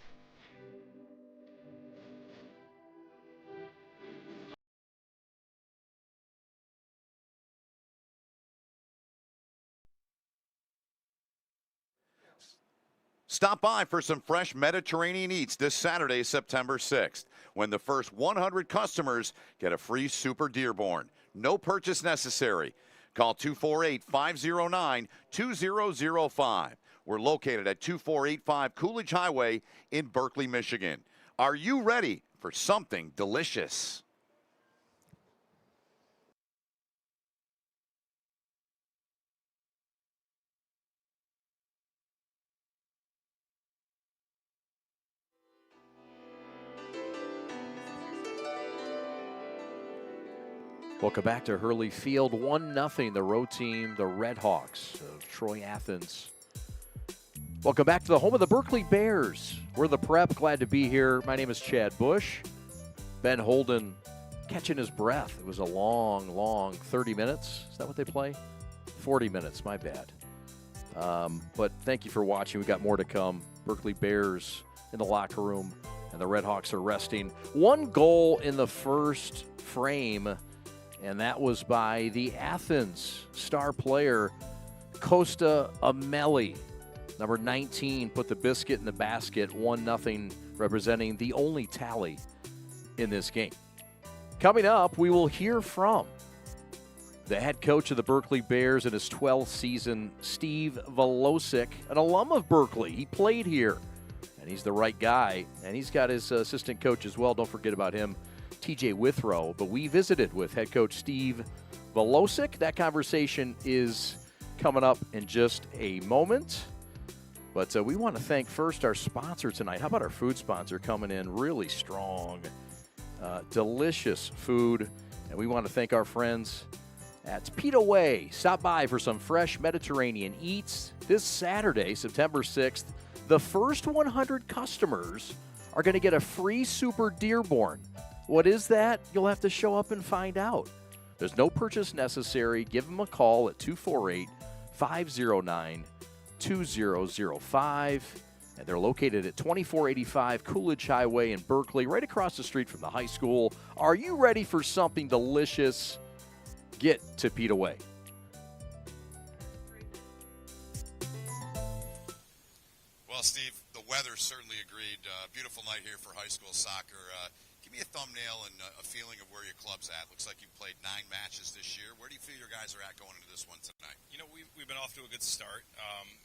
Stop by for some fresh Mediterranean eats this Saturday, September 6th, when the first 100 customers get a free Super Dearborn. No purchase necessary. Call 248-509-2005. We're located at 2485 Coolidge Highway in Berkley, Michigan. Are you ready for something delicious? Welcome back to Hurley Field. 1-0, the road team, the Redhawks of Troy Athens. Welcome back to the home of the Berkley Bears. We're the Prep, glad to be here. My name is Chad Bush. Ben Holden catching his breath. It was a long 30 minutes. Is that what they play? 40 minutes, my bad. But thank you for watching. We got more to come. Berkley Bears in the locker room, and the Redhawks are resting. One goal in the first frame, and that was by the Athens star player, Costa Amelli. Number 19 put the biscuit in the basket, 1-0, representing the only tally in this game. Coming up, we will hear from the head coach of the Berkley Bears in his 12th season, Steve Volosic, an alum of Berkley. He played here, and he's the right guy. And he's got his assistant coach as well. Don't forget about him, TJ Withrow. But we visited with head coach Steve Volosic. That conversation is coming up in just a moment. But we want to thank first our sponsor tonight. How about our food sponsor coming in really strong? Delicious food. And we want to thank our friends at Pita Way. Stop by for some fresh Mediterranean eats this Saturday, September 6th. The first 100 customers are going to get a free Super Dearborn. What is that? You'll have to show up and find out. There's no purchase necessary. Give them a call at 248-509-2005. And they're located at 2485 Coolidge Highway in Berkeley, right across the street from the high school. Are you ready for something delicious? Get to Pete Away. Well, Steve, the weather certainly agreed. Beautiful night here for high school soccer. Give me a thumbnail and a feeling of where your club's at. Looks like you played 9 matches this year. Where do you feel your guys are at going into this one tonight? You know, we've been off to a good start.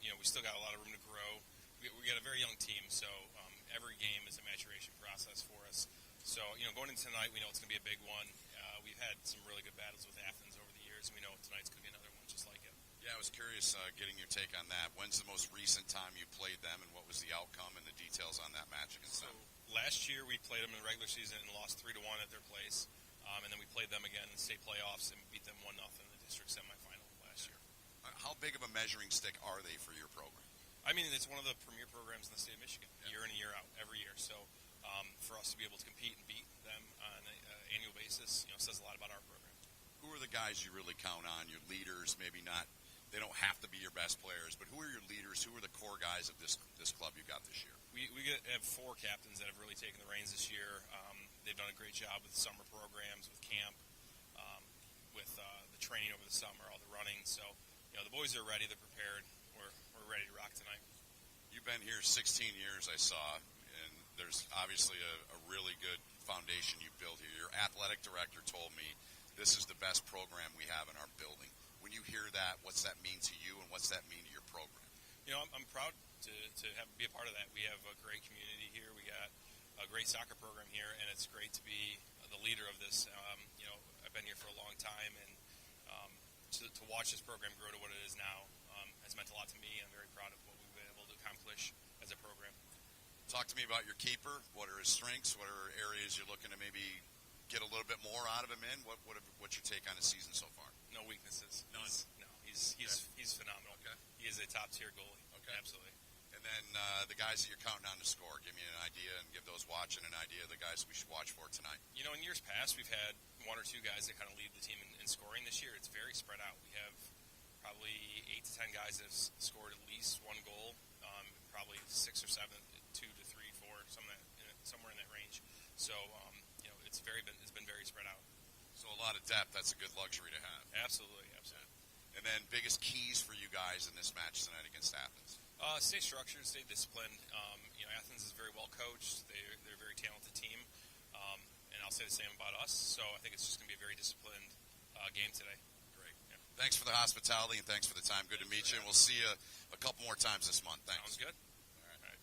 We still got a lot of room to grow. We got a very young team, so every game is a maturation process for us. So, going into tonight, we know it's going to be a big one. We've had some really good battles with Athens over the years, and we know tonight's going to be another one just like it. Yeah, I was curious getting your take on that. When's the most recent time you played them, and what was the outcome and the details on that match against them? Last year, we played them in the regular season and lost 3-1 at their place, and then we played them again in the state playoffs and beat them 1-0 in the district semifinal last year. How big of a measuring stick are they for your program? I mean, it's one of the premier programs in the state of Michigan, year in and year out, every year. So for us to be able to compete and beat them on an annual basis, says a lot about our program. Who are the guys you really count on, your leaders? Maybe not, they don't have to be your best players, but who are your leaders? Who are the core guys of this club you got this year? We have 4 captains that have really taken the reins this year. They've done a great job with summer programs, with camp, with the training over the summer, all the running. So, the boys are ready, they're prepared. We're ready to rock tonight. You've been here 16 years, I saw, and there's obviously a really good foundation you built here. Your athletic director told me this is the best program we have in our building. When you hear that, what's that mean to you, and what's that mean to your program? I'm proud to be a part of that. We have a great community here. We got a great soccer program here, and it's great to be the leader of this. I've been here for a long time, and to watch this program grow to what it is now has meant a lot to me. I'm very proud of what we've been able to accomplish as a program. Talk to me about your keeper. What are his strengths? What are areas you're looking to maybe get a little bit more out of him in? What's your take on his season so far? No weaknesses. None. He's phenomenal. Okay. He is a top tier goalie. Okay. Absolutely. And then the guys that you're counting on to score. Give me an idea and give those watching an idea of the guys we should watch for tonight. In years past, we've had 1 or 2 guys that kind of lead the team in scoring. This year, it's very spread out. We have probably 8 to 10 guys that have scored at least 1 goal, probably 6 or 7, 2 to 3, 4, somewhere in that range. So, it's been very spread out. So a lot of depth. That's a good luxury to have. Absolutely. And then biggest keys for you guys in this match tonight against Athens? Stay structured, stay disciplined. Athens is very well coached. They're a very talented team, and I'll say the same about us. So I think it's just going to be a very disciplined game today. Great. Yeah. Thanks for the hospitality and thanks for the time. Good to meet you, and we'll see you a couple more times this month. Thanks. Sounds good. All right.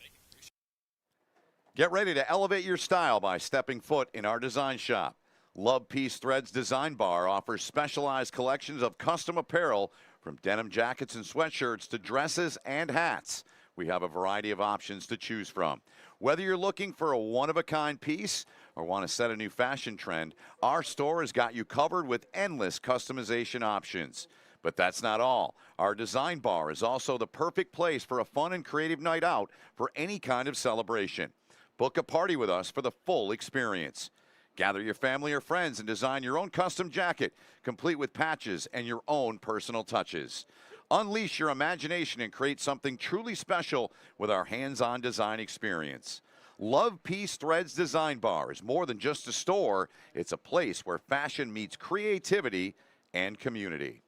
Thank you. Appreciate it. Get ready to elevate your style by stepping foot in our design shop. Love Piece Threads Design Bar offers specialized collections of custom apparel from denim jackets and sweatshirts to dresses and hats. We have a variety of options to choose from. Whether you're looking for a one-of-a-kind piece or want to set a new fashion trend, our store has got you covered with endless customization options. But that's not all. Our design bar is also the perfect place for a fun and creative night out for any kind of celebration. Book a party with us for the full experience. Gather your family or friends and design your own custom jacket, complete with patches and your own personal touches. Unleash your imagination and create something truly special with our hands-on design experience. Love Piece Threads Design Bar is more than just a store. It's a place where fashion meets creativity and community.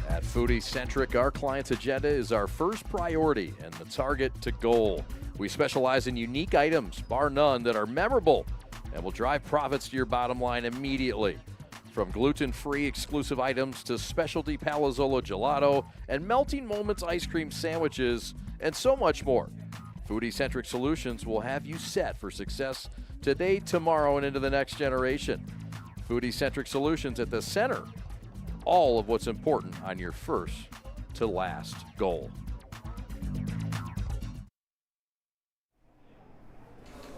At Foodie Centric, our client's agenda is our first priority and the target to goal. We specialize in unique items, bar none, that are memorable and will drive profits to your bottom line immediately. From gluten-free exclusive items to specialty Palazzolo gelato and melting moments ice cream sandwiches and so much more. Foodie Centric Solutions will have you set for success today, tomorrow, and into the next generation. Foodie Centric Solutions at the center, all of what's important on your first to last goal.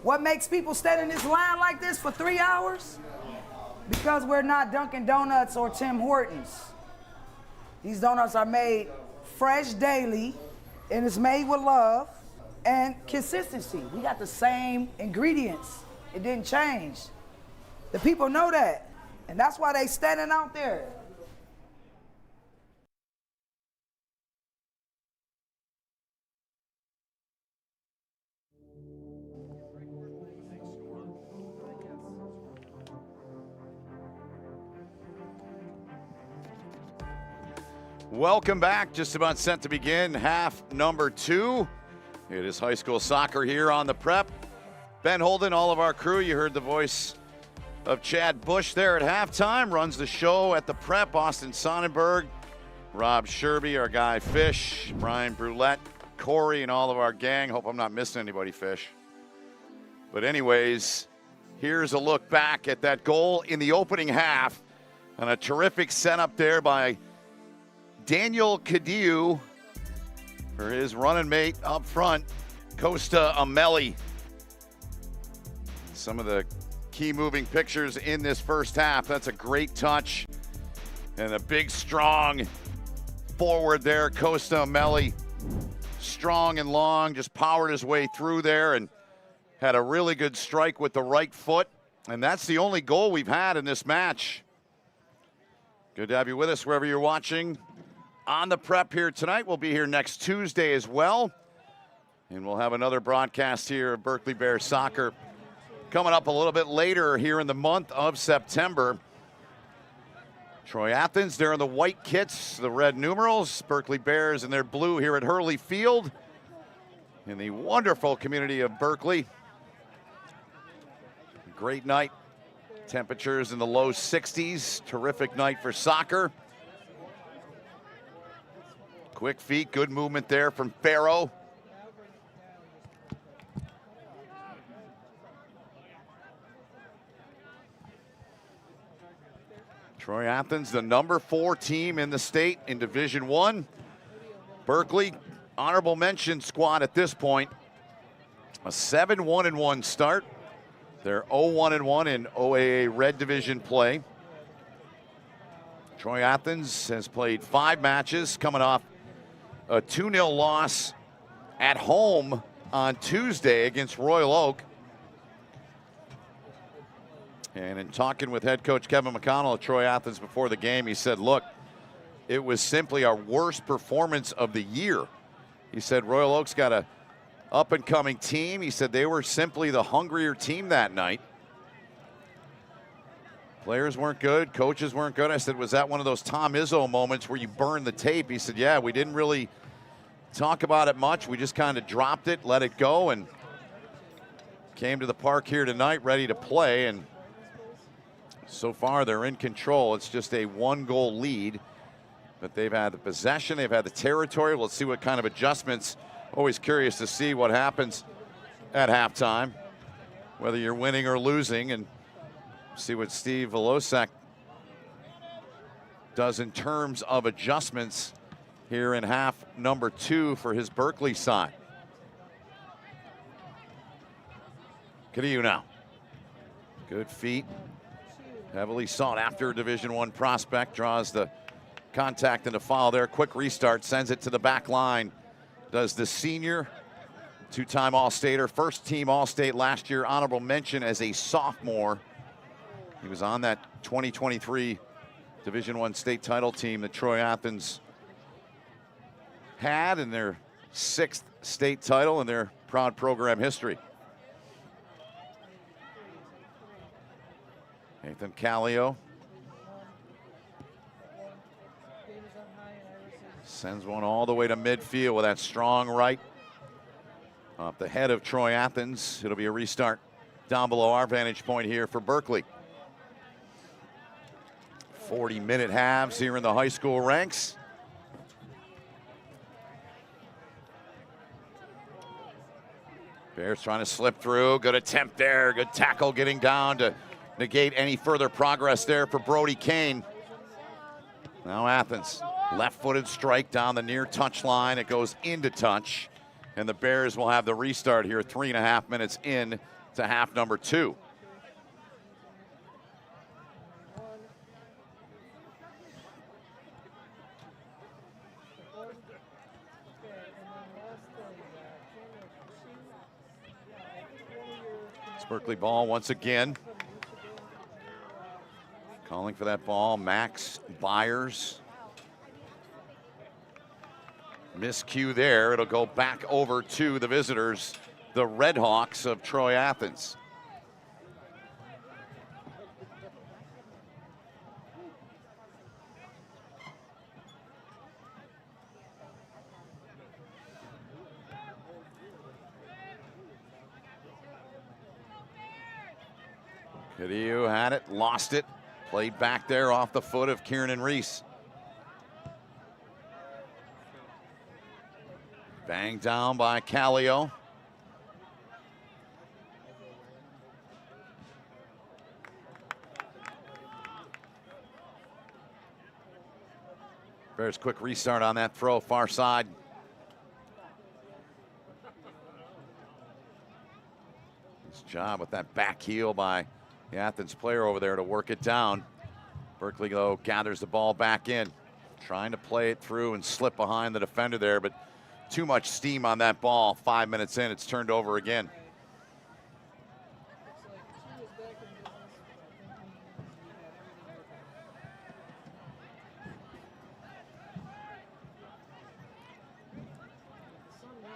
What makes people stand in this line like this for 3 hours? Because we're not Dunkin' Donuts or Tim Hortons. These donuts are made fresh daily, and it's made with love and consistency. We got the same ingredients. It didn't change. The people know that, and that's why they standing out there. Welcome back. Just about set to begin half number 2. It is high school soccer here on the Prep. Ben Holden, all of our crew. You heard the voice of Chad Bush there at halftime. Runs the show at the Prep. Austin Sonnenberg, Rob Sherby, our guy Fish, Brian Brulette, Corey, and all of our gang. Hope I'm not missing anybody, Fish. But anyways, here's a look back at that goal in the opening half. And a terrific setup there by Daniel Cadiu for his running mate up front, Costa Amelli. Some of the key moving pictures in this first half. That's a great touch. And a big, strong forward there, Costa Amelli. Strong and long, just powered his way through there and had a really good strike with the right foot. And that's the only goal we've had in this match. Good to have you with us wherever you're watching on the Prep here tonight. We'll be here next Tuesday as well. And we'll have another broadcast here of Berkley Bears Soccer coming up a little bit later here in the month of September. Troy Athens, they're in the white kits, the red numerals. Berkley Bears in their blue here at Hurley Field in the wonderful community of Berkley. Great night. Temperatures in the low 60s. Terrific night for soccer. Quick feet, good movement there from Farrow. Troy Athens, the number 4 team in the state in Division I. Berkley, honorable mention squad at this point. A 7-1-1 start. They're 0-1-1 in OAA Red Division play. Troy Athens has played 5 matches, coming off a 2-0 loss at home on Tuesday against Royal Oak. And in talking with head coach Kevin McConnell at Troy Athens before the game, he said, look, it was simply our worst performance of the year. He said Royal Oak's got a up-and-coming team. He said they were simply the hungrier team that night. Players weren't good, coaches weren't good. I said, was that one of those Tom Izzo moments where you burn the tape? He said, yeah, we didn't really talk about it much. We just kind of dropped it, let it go, and came to the park here tonight ready to play. And so far, they're in control. It's just a 1-goal lead, but they've had the possession, they've had the territory. Let's see what kind of adjustments. Always curious to see what happens at halftime, whether you're winning or losing, and see what Steve Volosek does in terms of adjustments here in half number 2 for his Berkley side. Cadiu now. Good feet. Heavily sought after Division I prospect. Draws the contact and the foul there. Quick restart. Sends it to the back line. Does the senior, 2-time All-Stater, first team All-State last year, honorable mention as a sophomore. He was on that 2023 Division I state title team that Troy Athens had in their 6th state title in their proud program history. Nathan Callio sends one all the way to midfield with that strong right. Off the head of Troy Athens. It'll be a restart down below our vantage point here for Berkley. 40-minute halves here in the high school ranks. Bears trying to slip through. Good attempt there. Good tackle getting down to negate any further progress there for Brody Kane. Now Athens, left-footed strike down the near touch line. It goes into touch, and the Bears will have the restart here 3.5 minutes in to half number 2. It's Berkley ball once again. Calling for that ball, Max Byers. Miscue there. It'll go back over to the visitors, the Redhawks of Troy Athens. Cadillo had it, lost it, played back there off the foot of Kieran Reese. Banged down by Callio. Bears quick restart on that throw, far side. Nice job with that back heel by the Athens player over there to work it down. Berkley, though, gathers the ball back in, trying to play it through and slip behind the defender there, but too much steam on that ball. 5 minutes in, it's turned over again.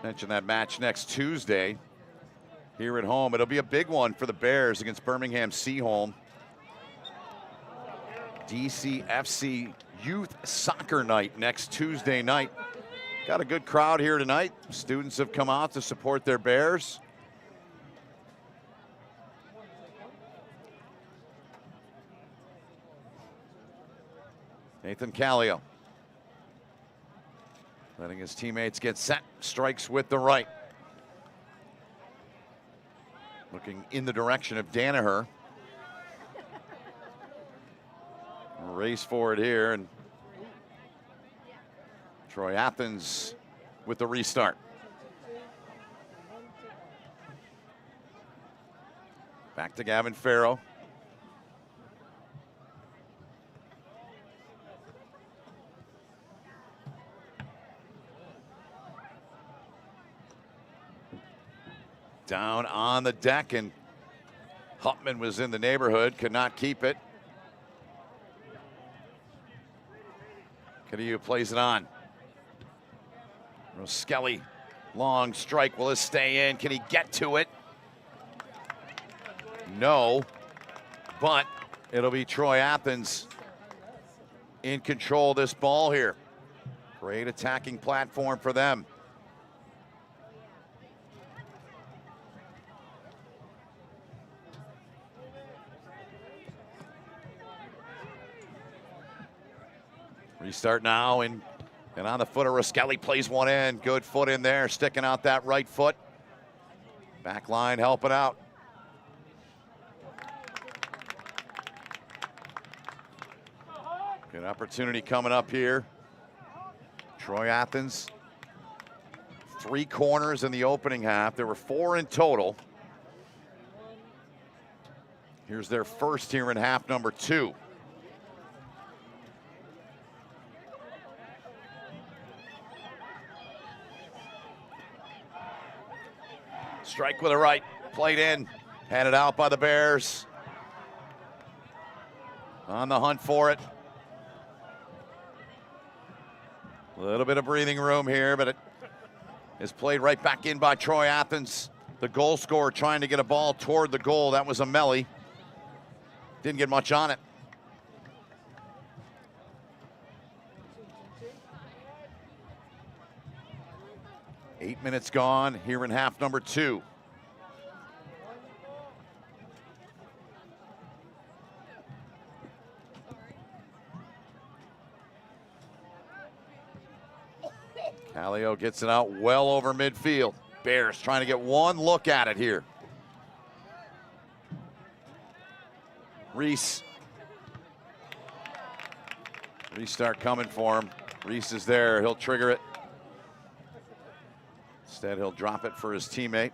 Mention that match next Tuesday here at home. It'll be a big one for the Bears against Birmingham Seaholm. DCFC Youth Soccer Night next Tuesday night. Got a good crowd here tonight. Students have come out to support their Bears. Nathan Callio letting his teammates get set. Strikes with the right. Looking in the direction of Danaher. Race for it here, and Troy Athens with the restart. Back to Gavin Farrow. Down on the deck, and Hupman was in the neighborhood, could not keep it. Cadillo plays it on. Skelly, long strike. Will it stay in? Can he get to it? No, but it'll be Troy Athens in control of this ball here. Great attacking platform for them. Restart now, and on the foot of Ruskelli, plays one in. Good foot in there, sticking out that right foot. Back line helping out. Good opportunity coming up here. Troy Athens, 3 corners in the opening half. There were 4 in total. Here's their first here in half number 2. Strike with a right, played in, handed out by the Bears. On the hunt for it. A little bit of breathing room here, but it is played right back in by Troy Athens. The goal scorer trying to get a ball toward the goal. That was Amelli. Didn't get much on it. Eight minutes gone here in half number 2. Callio gets it out well over midfield. Bears trying to get one look at it here. Reese. Restart coming for him. Reese is there, he'll trigger it. Instead, he'll drop it for his teammate.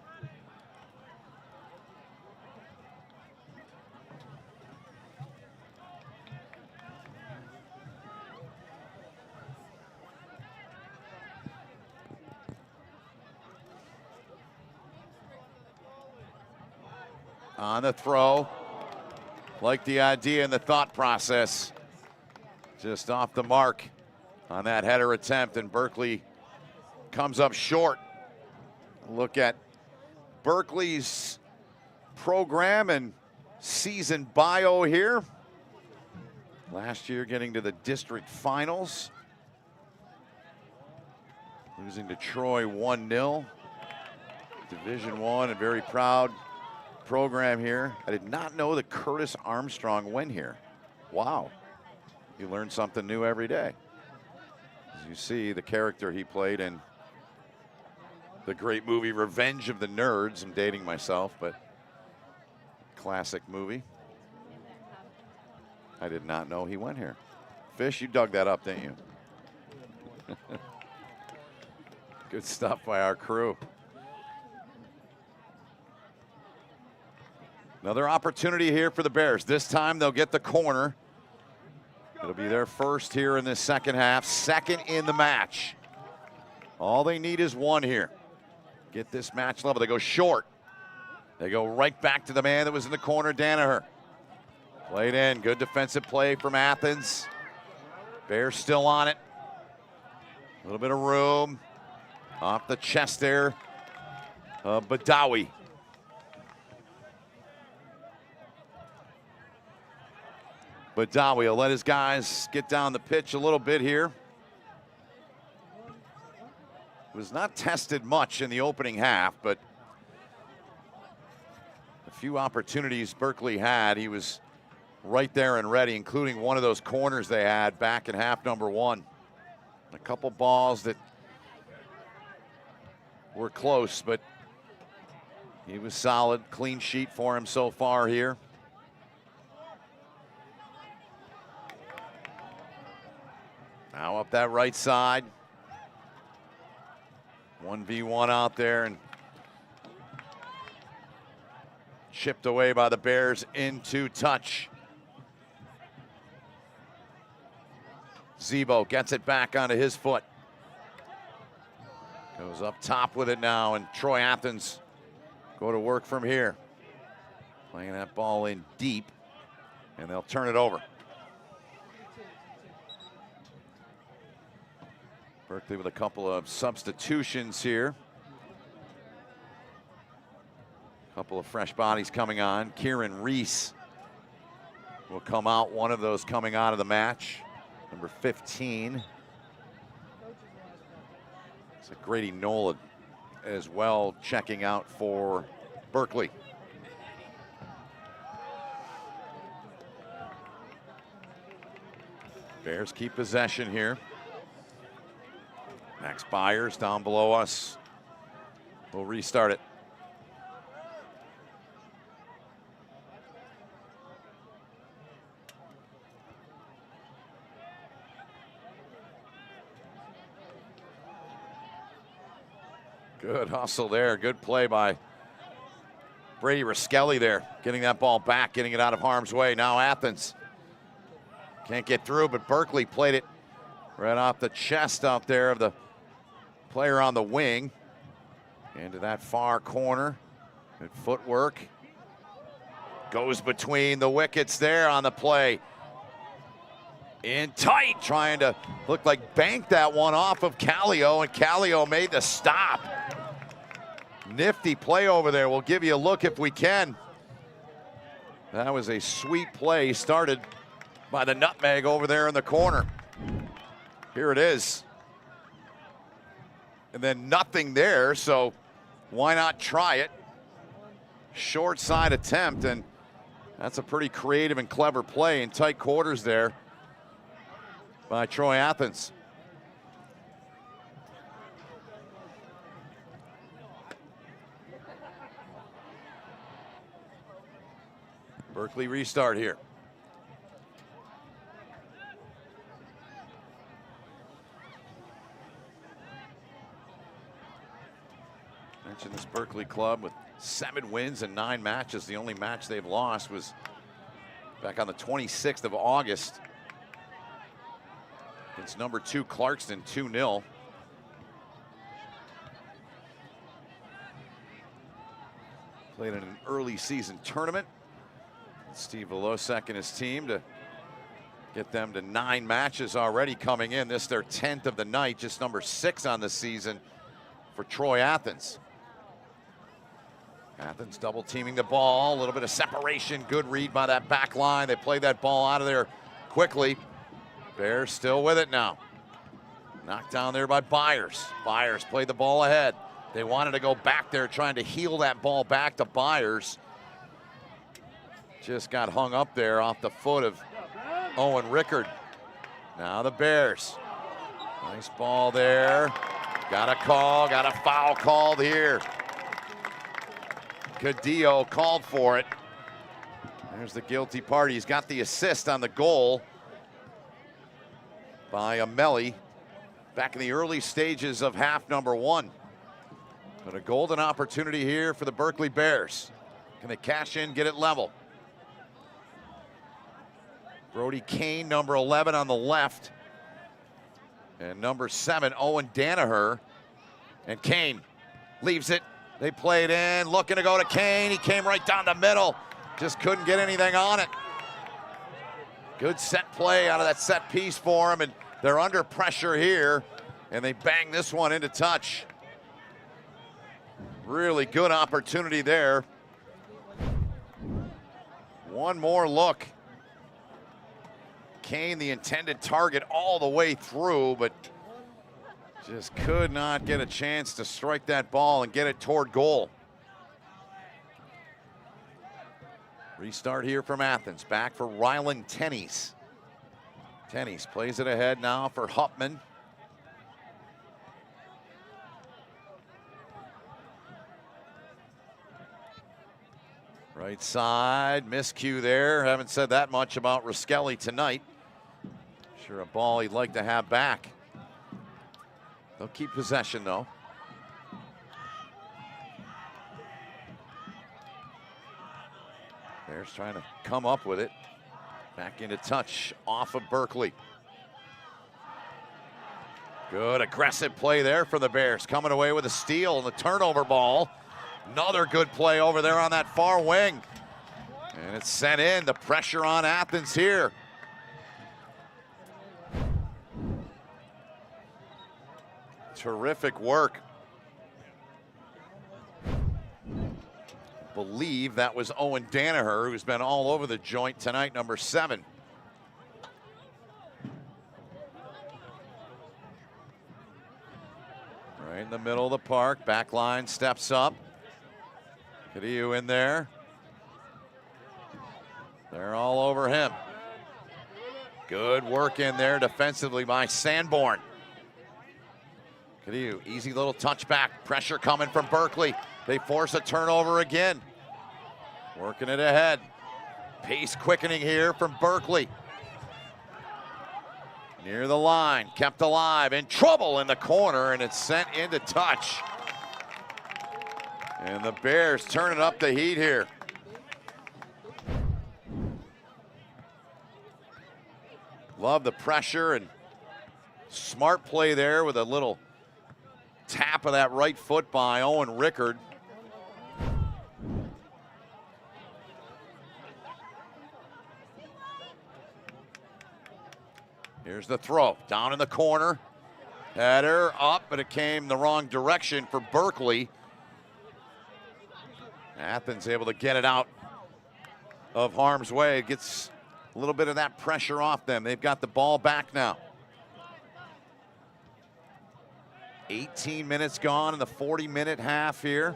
On the throw, like the idea and the thought process. Just off the mark on that header attempt, and Berkley comes up short. Look at Berkley's program and season bio here. Last year getting to the district finals. Losing to Troy 1-0. Division I, and very proud program here. I did not know that Curtis Armstrong went here. Wow. You learn something new every day. As you see, the character he played in the great movie Revenge of the Nerds. I'm dating myself, but classic movie. I did not know he went here. Fish, you dug that up, didn't you? Good stuff by our crew. Another opportunity here for the Bears. This time they'll get the corner. It'll be their first here in this second half, second in the match. All they need is one here. Get this match level. They go short. They go right back to the man that was in the corner, Danaher. Played in, good defensive play from Athens. Bears still on it. A little bit of room. Off the chest there, Badawi. Badawi will let his guys get down the pitch a little bit here. Was not tested much in the opening half, but a few opportunities Berkley had. He was right there and ready, including one of those corners they had back in half number one. A couple balls that were close, but he was solid. Clean sheet for him so far here. Now up that right side. 1v1 out there and chipped away by the Bears into touch. Zebo gets it back onto his foot. Goes up top with it now, and Troy Athens go to work from here. Playing that ball in deep, and they'll turn it over. Berkley with a couple of substitutions here. A couple of fresh bodies coming on. Kieran Reese will come out, one of those coming out of the match. Number 15. It's a Grady Nolan as well checking out for Berkley. Bears keep possession here. Max Byers down below us. We'll restart it. Good hustle there. Good play by Brady Riskelli there. Getting that ball back, getting it out of harm's way. Now Athens can't get through, but Berkley played it right off the chest out there of the player on the wing. Into that far corner. Good footwork. Goes between the wickets there on the play. In tight, trying to look like bank that one off of Callio, and Callio made the stop. Nifty play over there. We'll give you a look if we can. That was a sweet play, started by the nutmeg over there in the corner. Here it is. And then nothing there, so why not try it? Short side attempt, and that's a pretty creative and clever play in tight quarters there by Troy Athens. Berkley restart here. Mentioned this Berkley club with 7 wins and 9 matches. The only match they've lost was back on the 26th of August against number 2 Clarkston, 2-0. Played in an early season tournament. Steve Volosek and his team to get them to 9 matches already coming in. This their 10th of the night, just number 6 on the season for Troy Athens. Athens double teaming the ball, a little bit of separation, good read by that back line. They play that ball out of there quickly. Bears still with it now. Knocked down there by Byers. Byers played the ball ahead. They wanted to go back there trying to heel that ball back to Byers. Just got hung up there off the foot of Owen Rickard. Now the Bears. Nice ball there. Got a foul called here. Cadillo called for it. There's the guilty party. He's got the assist on the goal by Amelli back in the early stages of half number 1. But a golden opportunity here for the Berkley Bears. Can they cash in, get it level? Brody Kane, number 11 on the left. And number 7, Owen Danaher. And Kane leaves it. They play it in, looking to go to Kane. He came right down the middle. Just couldn't get anything on it. Good set play out of that set piece for him, and they're under pressure here, and they bang this one into touch. Really good opportunity there. One more look. Kane, the intended target all the way through, but just could not get a chance to strike that ball and get it toward goal. Restart here from Athens. Back for Ryland Tennys. Tennys plays it ahead now for Hupman. Right side, miscue there. Haven't said that much about Riskelly tonight. Sure a ball he'd like to have back. They'll keep possession though. Bears trying to come up with it. Back into touch off of Berkley. Good aggressive play there for the Bears. Coming away with a steal and the turnover ball. Another good play over there on that far wing. And it's sent in. The pressure on Athens here. Terrific work. Believe that was Owen Danaher, who's been all over the joint tonight, number 7. Right in the middle of the park, back line steps up. Cadillo in there. They're all over him. Good work in there defensively by Sanborn. Cadillo, easy little touchback. Pressure coming from Berkley. They force a turnover again. Working it ahead. Pace quickening here from Berkley. Near the line, kept alive, in trouble in the corner, and it's sent into touch. And the Bears turning up the heat here. Love the pressure and smart play there with a little tap of that right foot by Owen Rickard. Here's the throw, down in the corner. Header up, but it came the wrong direction for Berkley. Athens able to get it out of harm's way. It gets a little bit of that pressure off them. They've got the ball back now. 18 minutes gone in the 40-minute half here.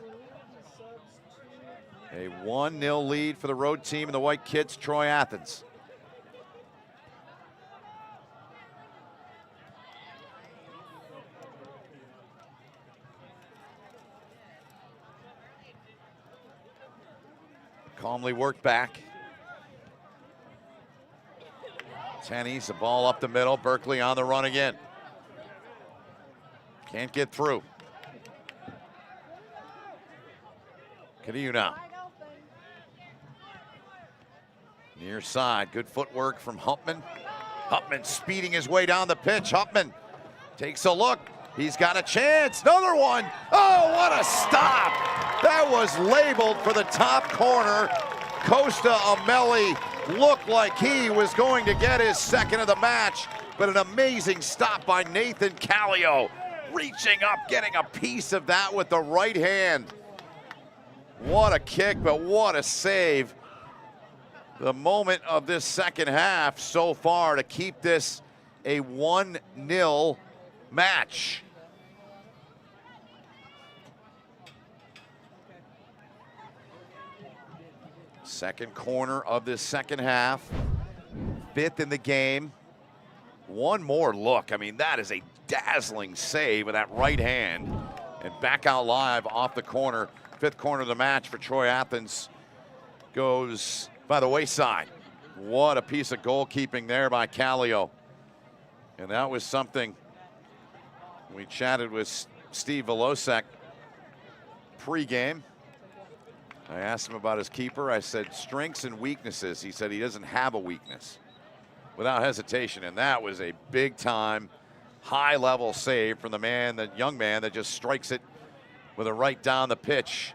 A 1-0 lead for the road team and the White Kids, Troy Athens. Calmly worked back. Tennys, the ball up the middle. Berkley on the run again. Can't get through. Cadillo now. Near side, good footwork from Hupman. Hupman speeding his way down the pitch. Hupman takes a look. He's got a chance. Another one. Oh, what a stop. That was labeled for the top corner. Costa Amelli looked like he was going to get his second of the match, but an amazing stop by Nathan Callio. Reaching up, getting a piece of that with the right hand. What a kick, but what a save. The moment of this second half so far to keep this a 1-0 match. Second corner of this second half. 5th in the game. One more look. I mean, that is a dazzling save with that right hand. And back out live off the corner. 5th corner of the match for Troy Athens goes by the wayside. What a piece of goalkeeping there by Kallio. And that was something we chatted with Steve Volosek pregame. I asked him about his keeper. I said, strengths and weaknesses. He said he doesn't have a weakness. Without hesitation, and that was a big-time, high-level save from the man, the young man that just strikes it with a right down the pitch.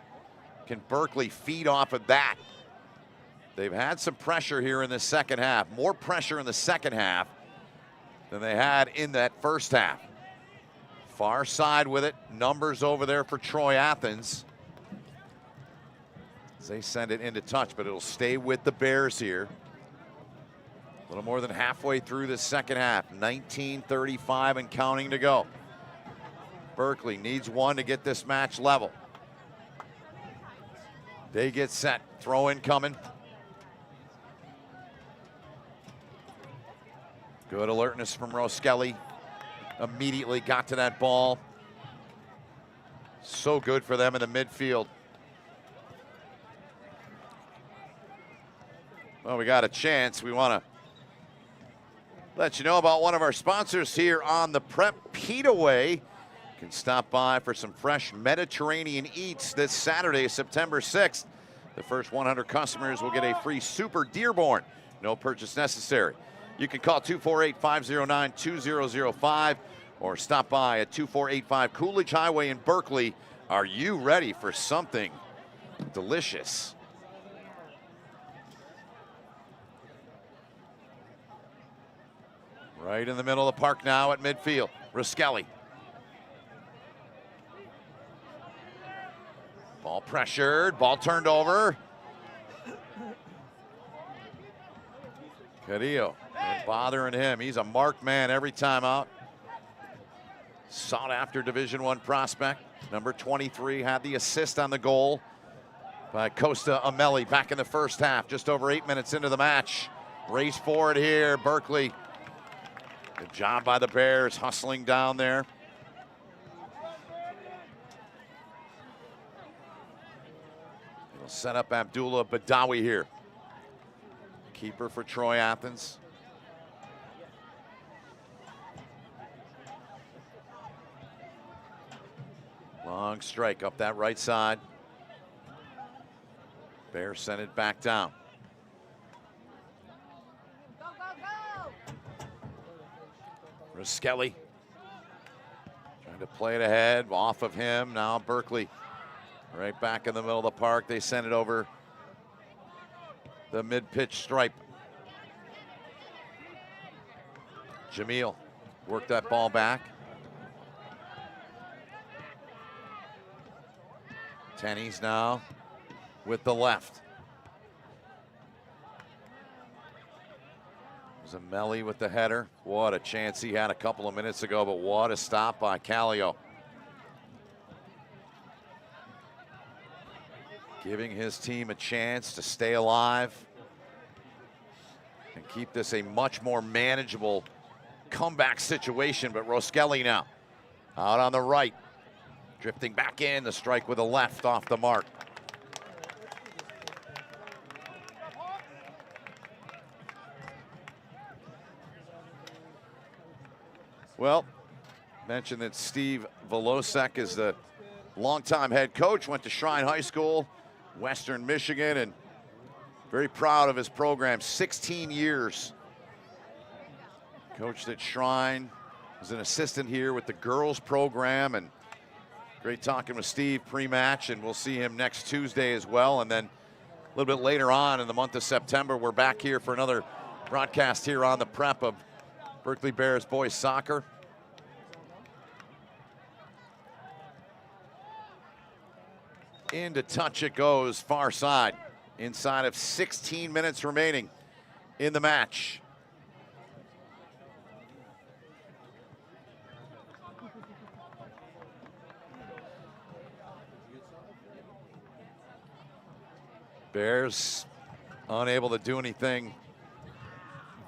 Can Berkley feed off of that? They've had some pressure here in the second half, more pressure in the second half than they had in that first half. Far side with it, numbers over there for Troy Athens. As they send it into touch, but it'll stay with the Bears here. A little more than halfway through the second half. 19:35 and counting to go. Berkley needs one to get this match level. They get set. Throw in coming. Good alertness from Roskelly. Immediately got to that ball. So good for them in the midfield. Well, we got a chance. We want to let you know about one of our sponsors here on the Prep. Petaway. You can stop by for some fresh Mediterranean eats this Saturday, September 6th. The first 100 customers will get a free Super Dearborn. No purchase necessary. You can call 248-509-2005 or stop by at 2485 Coolidge Highway in Berkeley. Are you ready for something delicious? Right in the middle of the park now at midfield. Roskelly. Ball pressured, ball turned over. Carrillo, bothering him. He's a marked man every time out. Sought after Division I prospect. Number 23 had the assist on the goal by Costa Ameli back in the first half, just over 8 minutes into the match. Race forward here, Berkley. Good job by the Bears, hustling down there. They'll set up Abdullah Badawi here. Keeper for Troy Athens. Long strike up that right side. Bears sent it back down. Roskelly trying to play it ahead, off of him. Now Berkley right back in the middle of the park. They send it over the mid-pitch stripe. Jamil worked that ball back. Tennies now with the left. Zameli with the header. What a chance he had a couple of minutes ago, but what a stop by Kallio. Giving his team a chance to stay alive and keep this a much more manageable comeback situation. But Roskelly now out on the right, drifting back in, the strike with a left off the mark. Well, mentioned that Steve Volosek is the longtime head coach, went to Shrine High School, Western Michigan, and very proud of his program. 16 years coached at Shrine, was an assistant here with the girls program, and great talking with Steve pre-match, and we'll see him next Tuesday as well. And then a little bit later on in the month of September, we're back here for another broadcast here on the Prep of Berkley Bears boys soccer. Into touch it goes, far side. Inside of 16 minutes remaining in the match. Bears unable to do anything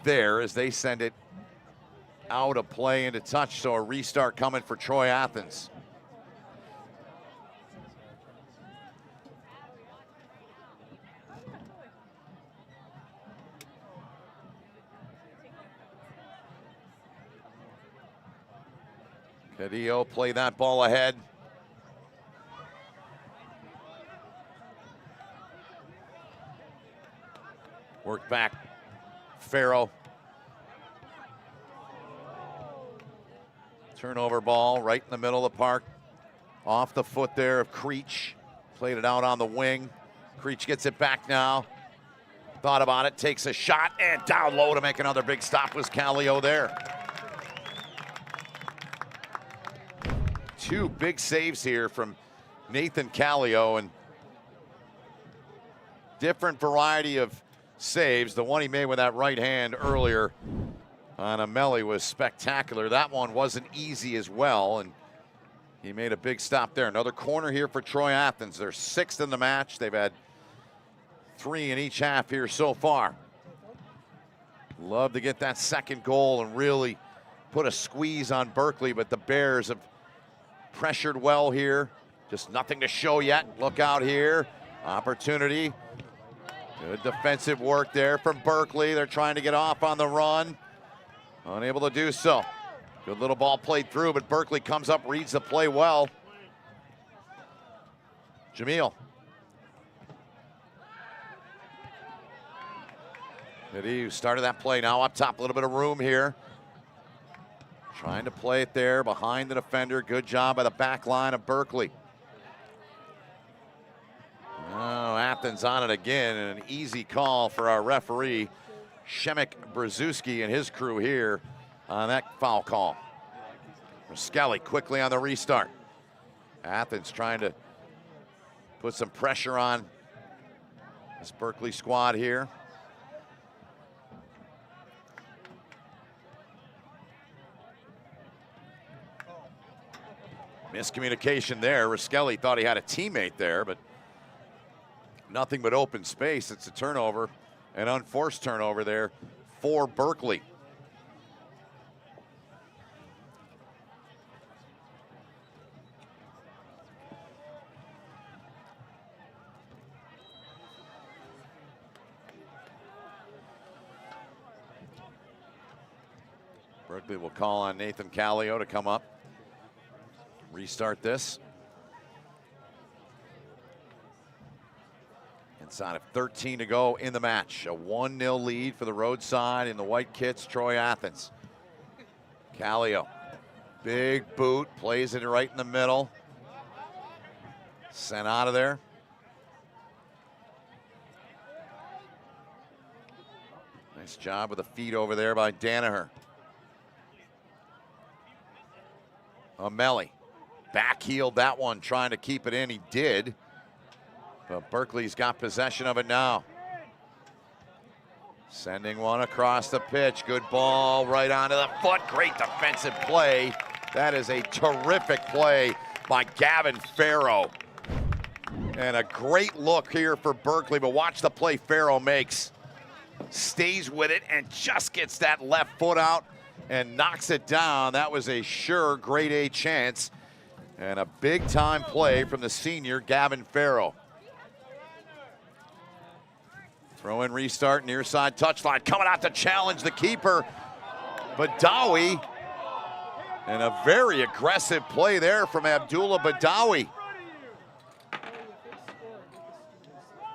there as they send it out of play into touch. So a restart coming for Troy Athens. Cadillo play that ball ahead. Work back, Farrow. Turnover ball right in the middle of the park. Off the foot there of Creech. Played it out on the wing. Creech gets it back now. Thought about it, takes a shot, and down low to make another big stop was Callio there. Two big saves here from Nathan Callio, and different variety of saves. The one he made with that right hand earlier on Amelli was spectacular. That one wasn't easy as well, and he made a big stop there. Another corner here for Troy Athens. They're 6th in the match. They've had 3 in each half here so far. Love to get that second goal and really put a squeeze on Berkley, but the Bears have pressured well here. Just nothing to show yet. Look out here. Opportunity. Good defensive work there from Berkley. They're trying to get off on the run. Unable to do so. Good little ball played through, but Berkley comes up, reads the play well. Jamil. He started that play, now up top, a little bit of room here. Trying to play it there behind the defender. Good job by the back line of Berkley. Oh, Athens on it again, and an easy call for our referee, Shemek Brzezinski, and his crew here on that foul call. Skelly quickly on the restart. Athens trying to put some pressure on this Berkley squad here. Miscommunication there. Raskelli thought he had a teammate there, but nothing but open space. It's a turnover, an unforced turnover there for Berkley. Berkley will call on Nathan Callio to come up. Restart this. Inside of 13 to go in the match. A 1-0 lead for the roadside in the white kits, Troy Athens. Callio, big boot, plays it right in the middle. Sent out of there. Nice job with the feet over there by Danaher. Amelli. Backheeled that one, trying to keep it in. He did. But Berkley's got possession of it now. Sending one across the pitch. Good ball right onto the foot. Great defensive play. That is a terrific play by Gavin Farrow. And a great look here for Berkley, but watch the play Farrow makes. Stays with it and just gets that left foot out and knocks it down. That was a sure grade A chance. And a big time play from the senior, Gavin Farrow. Throw in restart, near side touchline. Coming out to challenge the keeper, Badawi. And a very aggressive play there from Abdullah Badawi.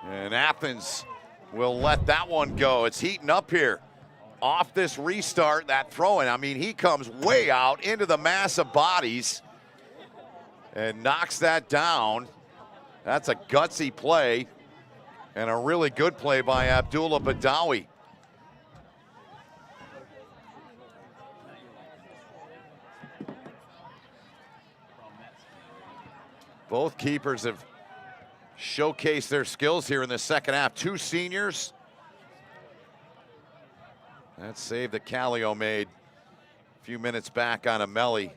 And Athens will let that one go. It's heating up here. Off this restart, that throw-in, I mean, he comes way out into the mass of bodies and knocks that down. That's a gutsy play and a really good play by Abdullah Badawi. Both keepers have showcased their skills here in the second half. Two seniors. That save that Callio made a few minutes back on Amelli.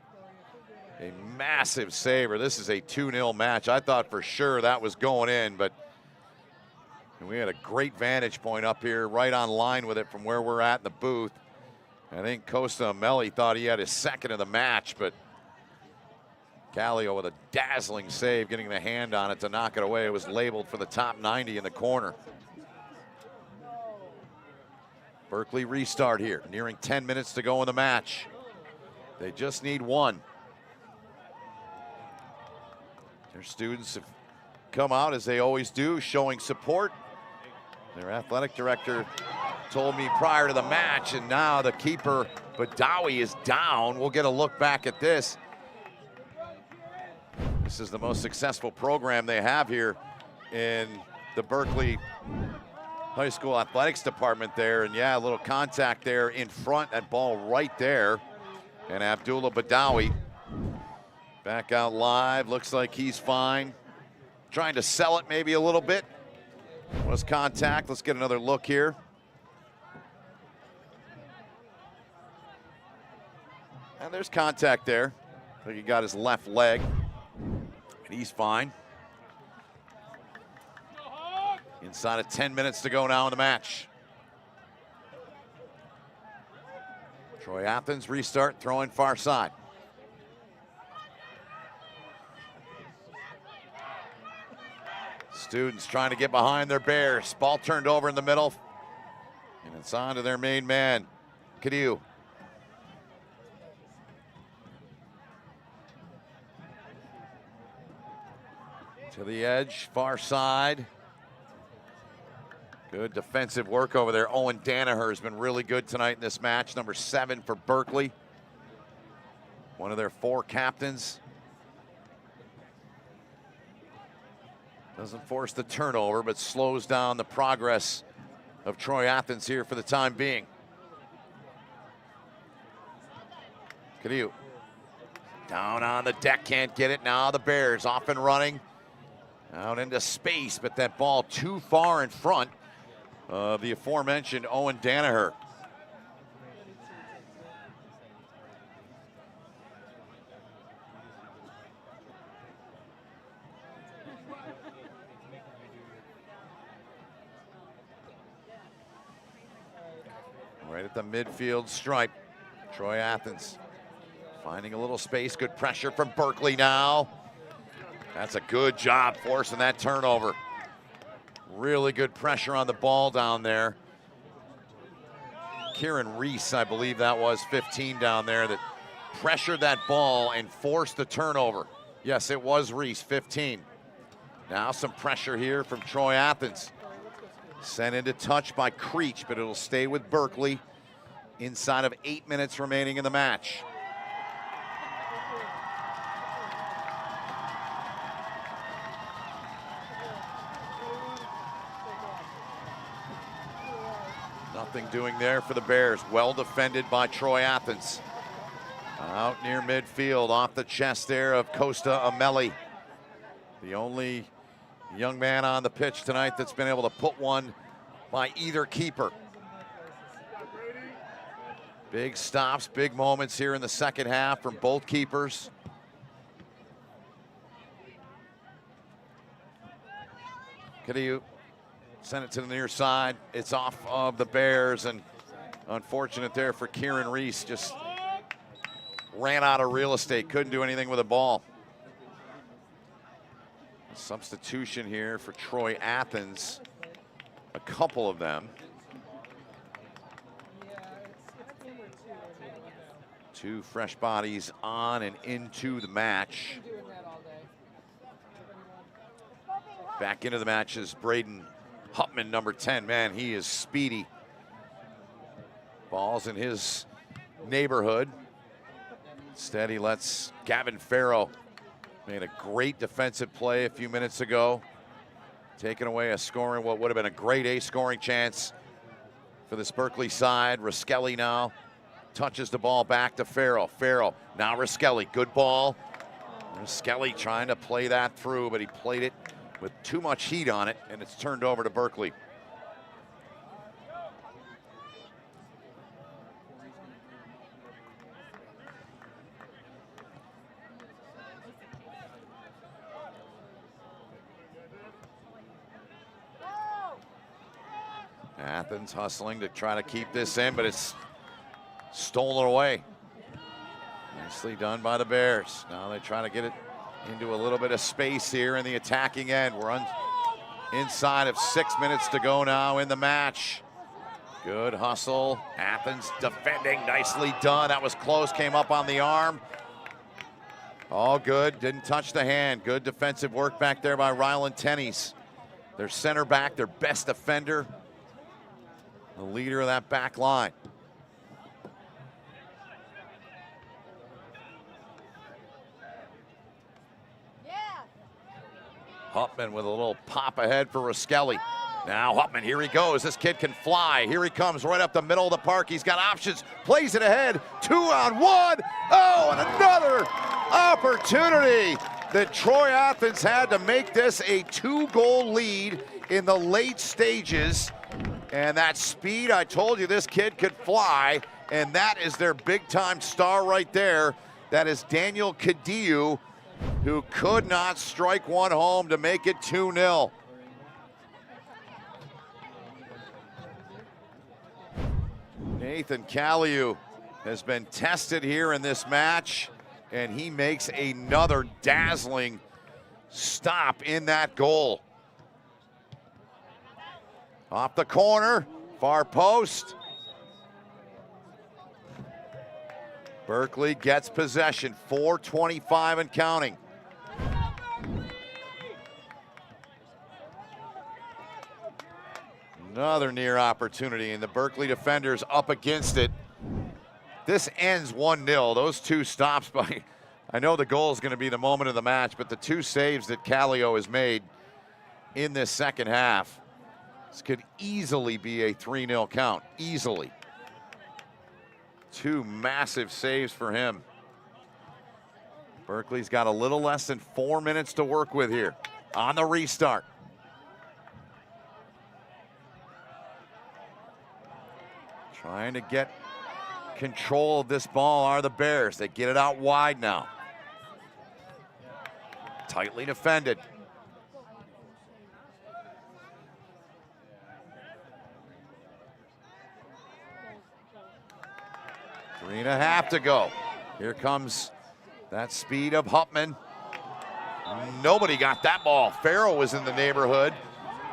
A massive saver. This is a 2-0 match. I thought for sure that was going in, but And we had a great vantage point up here, right on line with it from where we're at in the booth. I think Costa Amelli thought he had his second of the match, but Callio with a dazzling save, getting the hand on it to knock it away. It was labeled for the top 90 in the corner. Berkley restart here, nearing 10 minutes to go in the match. They just need one. Their students have come out, as they always do, showing support. Their athletic director told me prior to the match, and now the keeper, Badawi, is down. We'll get a look back at this. This is the most successful program they have here in the Berkley High School Athletics Department there. And yeah, a little contact there in front, that ball right there. And Abdullah Badawi back out live, looks like he's fine. Trying to sell it maybe a little bit. Was contact, let's get another look here. And there's contact there. I think he got his left leg, and he's fine. Inside of 10 minutes to go now in the match. Troy Athens restart, throwing far side. Students trying to get behind their Bears. Ball turned over in the middle. And it's on to their main man, Cadieux. To the edge, far side. Good defensive work over there. Owen Danaher has been really good tonight in this match. Number 7 for Berkley. One of their 4 captains. Doesn't force the turnover, but slows down the progress of Troy Athens here for the time being. Cadieux. Down on the deck, can't get it. Now the Bears off and running. Out into space, but that ball too far in front of the aforementioned Owen Danaher. Right at the midfield stripe, Troy Athens finding a little space. Good pressure from Berkley now. That's a good job forcing that turnover. Really good pressure on the ball down there. Kieran Reese, I believe that was 15 down there, that pressured that ball and forced the turnover. Yes, it was Reese, 15. Now some pressure here from Troy Athens. Sent into touch by Creech, but it'll stay with Berkley inside of 8 minutes remaining in the match. Nothing doing there for the Bears. Well defended by Troy Athens. Out near midfield, off the chest there of Costa Amelli. The only young man on the pitch tonight that's been able to put one by either keeper. Big stops, big moments here in the second half from both keepers. Cadieux sent it to the near side. It's off of the Bears, and unfortunate there for Kieran Reese. Just ran out of real estate, couldn't do anything with the ball. A substitution here for Troy Athens, a couple of them. Two fresh bodies on and into the match. Back into the match is Braden Hupman, number 10. Man, he is speedy. Ball's in his neighborhood. Instead, he lets Gavin Farrow, made a great defensive play a few minutes ago, taking away a scoring, what would have been a grade A scoring chance for this Berkley side. Riskelly now touches the ball back to Farrow. Farrow, now Riskelly, good ball. Riskelly trying to play that through, but he played it with too much heat on it, and it's turned over to Berkley. Athens hustling to try to keep this in, but it's stolen away. Nicely done by the Bears. Now they try to get it into a little bit of space here in the attacking end. We're inside of 6 minutes to go now in the match. Good hustle. Athens defending, nicely done. That was close, came up on the arm. All good, didn't touch the hand. Good defensive work back there by Rylan Tenney's. Their center back, their best defender, the leader of that back line. Huffman with a little pop ahead for Ruskelly. Now Huffman, here he goes. This kid can fly. Here he comes right up the middle of the park. He's got options, plays it ahead, 2-on-1. Oh, and another opportunity that Troy Athens had to make this a 2-goal lead in the late stages. And that speed, I told you this kid could fly, and that is their big-time star right there. That is Daniel Cadiu, who could not strike one home to make it 2-0. Nathan Caliu has been tested here in this match, and he makes another dazzling stop in that goal. Off the corner, far post. Berkley gets possession, 4:25 and counting. Another near opportunity, and the Berkley defenders up against it. This ends 1-0. Those two stops by, I know the goal is going to be the moment of the match, but the two saves that Callio has made in this second half, this could easily be a 3-0 count, easily. Two massive saves for him. Berkley's got a little less than 4 minutes to work with here on the restart. Trying to get control of this ball are the Bears. They get it out wide now. Tightly defended. Three and a half to go. Here comes that speed of Huffman. Nobody got that ball. Farrell was in the neighborhood,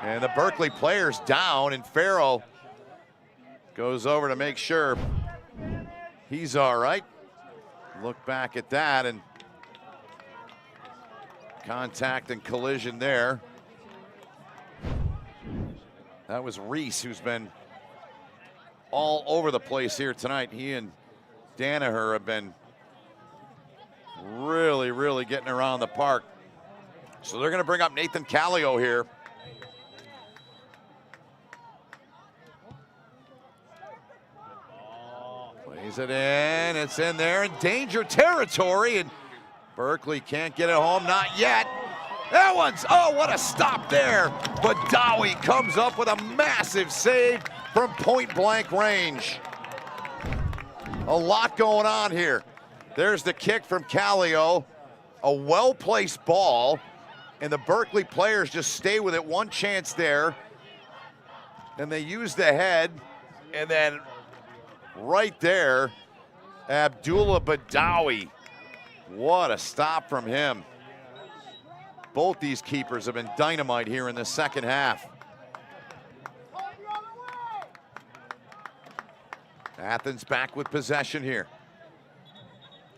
and the Berkley players down, and Farrell goes over to make sure he's all right. Look back at that, and contact and collision there. That was Reese, who's been all over the place here tonight. He and Danaher have been really getting around the park. So they're going to bring up Nathan Callio here. Plays it in, it's in there in danger territory, and Berkley can't get it home, not yet. That one's, oh, what a stop there. But Dowie comes up with a massive save from point blank range. A lot going on here. There's the kick from Callio, a well-placed ball, and the Berkley players just stay with it. One chance there, and they use the head, and then right there, Abdullah Badawi. What a stop from him. Both these keepers have been dynamite here in the second half. Athens back with possession here.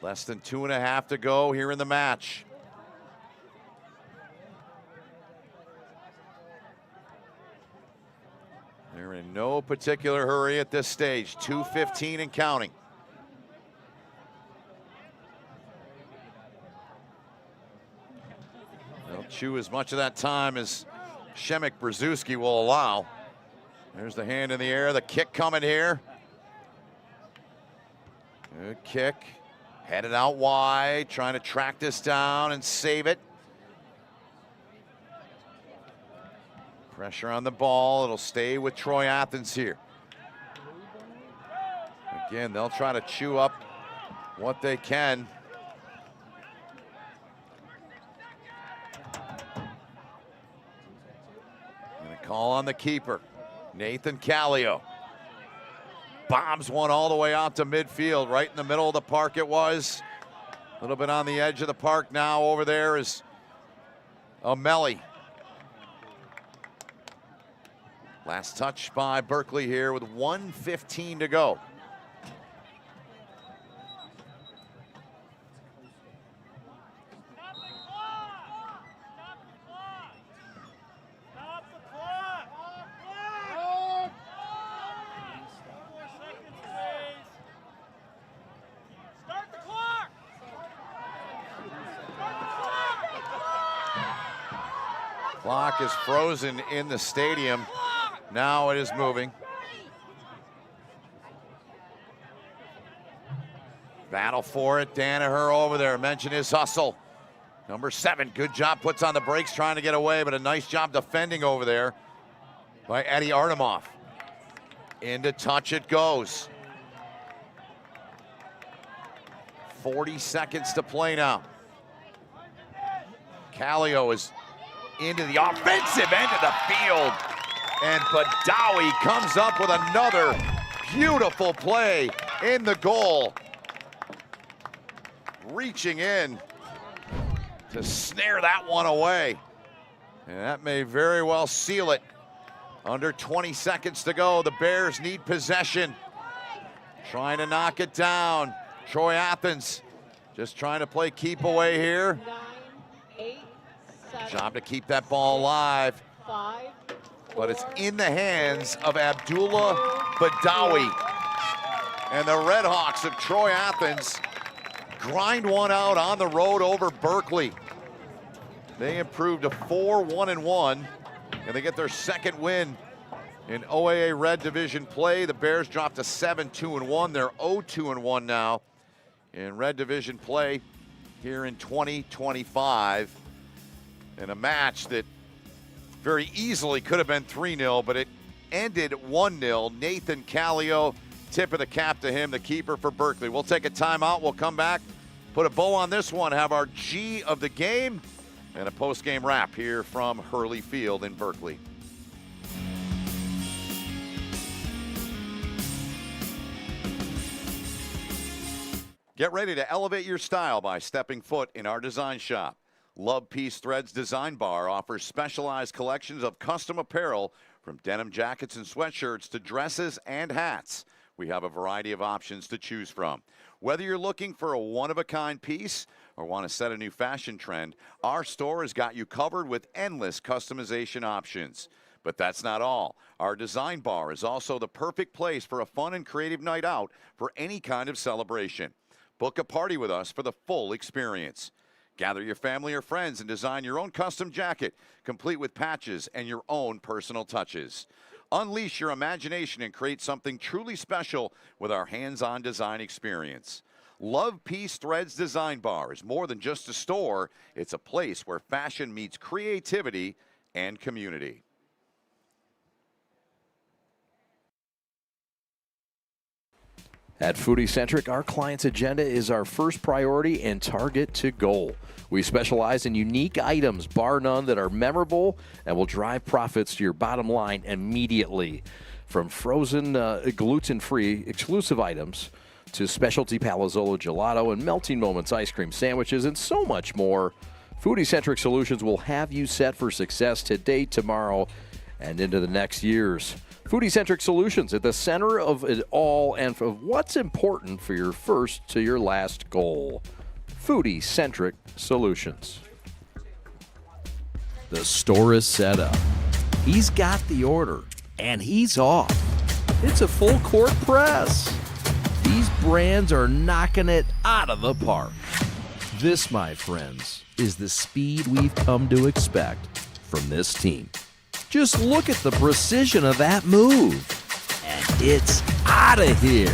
Less than 2.5 to go here in the match. They're in no particular hurry at this stage. 2:15 and counting. They'll chew as much of that time as Shemek Brzezinski will allow. There's the hand in the air, the kick coming here. Good kick, headed out wide, trying to track this down and save it. Pressure on the ball, it'll stay with Troy Athens here. Again, they'll try to chew up what they can. Gonna call on the keeper. Nathan Callio bombs one all the way out to midfield, right in the middle of the park it was. A little bit on the edge of the park now. Over there is O'Malley. Last touch by Berkley here with 1:15 to go. Clock is frozen in the stadium. Now it is moving. Battle for it. Danaher over there. Mention his hustle. Number 7. Good job. Puts on the brakes trying to get away, but a nice job defending over there by Eddie Artemoff. Into touch it goes. 40 seconds to play now. Callio is into the offensive end of the field. And Badawi comes up with another beautiful play in the goal. Reaching in to snare that one away. And that may very well seal it. Under 20 seconds to go. The Bears need possession. Trying to knock it down. Troy Athens just trying to play keep away here. 9, 8, 7, Job to keep that ball alive. 5, But it's in the hands of Abdullah Badawi. And the Redhawks of Troy Athens grind one out on the road over Berkley. They improved to 4-1-1, and they get their second win in OAA Red Division play. The Bears dropped to 7-2-1. They're 0-2-1 now in Red Division play here in 2025. In a match that very easily could have been 3-0, but it ended 1-0. Nathan Callio, tip of the cap to him, the keeper for Berkley. We'll take a timeout. We'll come back, put a bow on this one, have our G of the game, and a post-game wrap here from Hurley Field in Berkley. Get ready to elevate your style by stepping foot in our design shop. Love Peace Threads Design Bar offers specialized collections of custom apparel from denim jackets and sweatshirts to dresses and hats. We have a variety of options to choose from. Whether you're looking for a one-of-a-kind piece or want to set a new fashion trend, our store has got you covered with endless customization options. But that's not all. Our design bar is also the perfect place for a fun and creative night out for any kind of celebration. Book a party with us for the full experience. Gather your family or friends and design your own custom jacket, complete with patches and your own personal touches. Unleash your imagination and create something truly special with our hands-on design experience. Love Peace Threads Design Bar is more than just a store. It's a place where fashion meets creativity and community. At Foodie Centric, our client's agenda is our first priority and target to goal. We specialize in unique items, bar none, that are memorable and will drive profits to your bottom line immediately. From frozen, gluten-free exclusive items to specialty Palazzolo gelato and Melting Moments ice cream sandwiches and so much more, Foodie Centric Solutions will have you set for success today, tomorrow, and into the next years. Foodie Centric Solutions at the center of it all and of what's important for your first to your last goal. Foodie Centric Solutions. The store is set up. He's got the order, and he's off. It's a full court press. These brands are knocking it out of the park. This, my friends, is the speed we've come to expect from this team. Just look at the precision of that move. And it's out of here.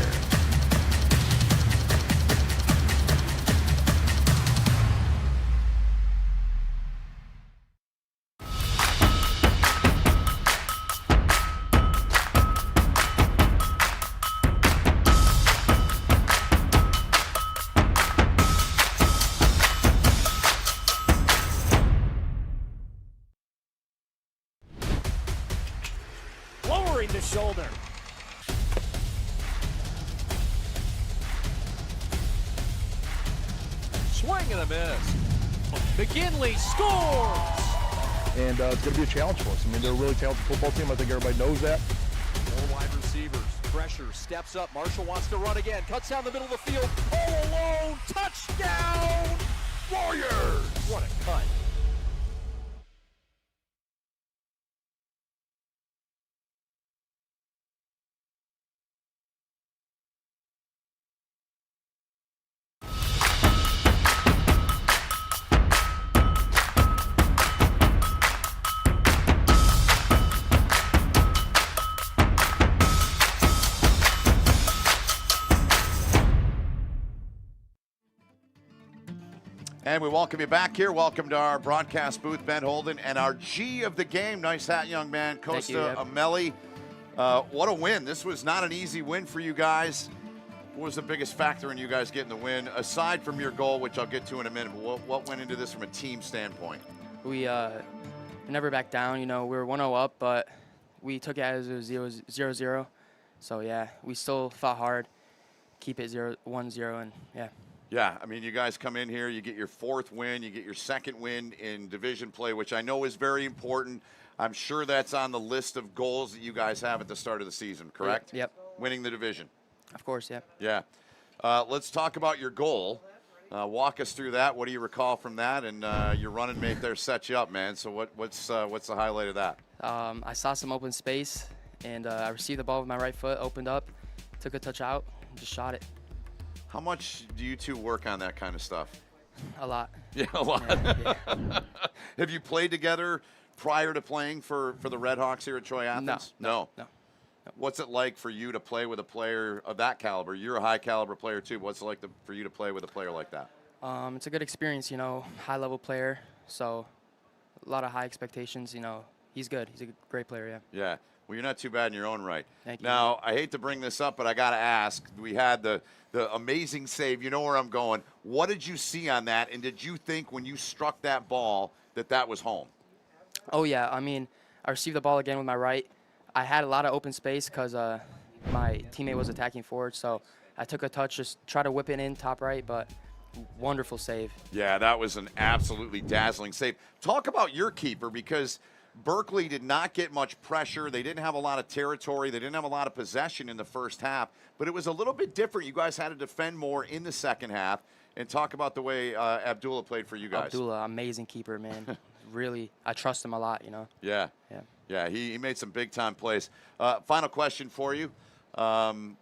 to shoulder. Swing and a miss. McKinley scores! And it's going to be a challenge for us. I mean, they're a really talented football team. I think everybody knows that. Four wide receivers. Pressure. Steps up. Marshall wants to run again. Cuts down the middle of the field. All alone. Touchdown! Warriors! What a cut. And we welcome you back here. Welcome to our broadcast booth, Ben Holden, and our G of the game. Nice hat, young man, Costa Ameli. What a win. This was not an easy win for you guys. What was the biggest factor in you guys getting the win, aside from your goal, which I'll get to in a minute? What went into this from a team standpoint? We never backed down. You know, we were 1-0 up, but we took it as it was 0-0. So, yeah, we still fought hard, keep it 1-0, and, yeah. Yeah, I mean, you guys come in here, you get your fourth win, you get your second win in division play, which I know is very important. I'm sure that's on the list of goals that you guys have at the start of the season, correct? Yep. Winning the division. Of course, yeah. Yeah. Let's talk about your goal. Walk us through that. What do you recall from that? And your running mate there set you up, man. So what's the highlight of that? I saw some open space, and I received the ball with my right foot, opened up, took a touch out, and just shot it. How much do you two work on that kind of stuff? A lot. Yeah, a lot. Yeah. Have you played together prior to playing for the Redhawks here at Troy Athens? No. What's it like for you to play with a player of that caliber? You're a high caliber player too. What's it like for you to play with a player like that? It's a good experience, you know, high level player. So a lot of high expectations, you know. He's good. He's a great player, yeah. Yeah. Well, you're not too bad in your own right. Thank you. Now, I hate to bring this up, but I got to ask. We had the amazing save. You know where I'm going. What did you see on that, and did you think when you struck that ball that was home? Oh, yeah. I mean, I received the ball again with my right. I had a lot of open space because my teammate was attacking forward, so I took a touch, just try to whip it in top right, but wonderful save. Yeah, that was an absolutely dazzling save. Talk about your keeper, because Berkley did not get much pressure. They didn't have a lot of territory. They didn't have a lot of possession in the first half, but it was a little bit different. You guys had to defend more in the second half. And talk about the way Abdullah played for you guys. Abdullah, amazing keeper, man. Really, I trust him a lot, you know. Yeah, he made some big-time plays. Final question for you.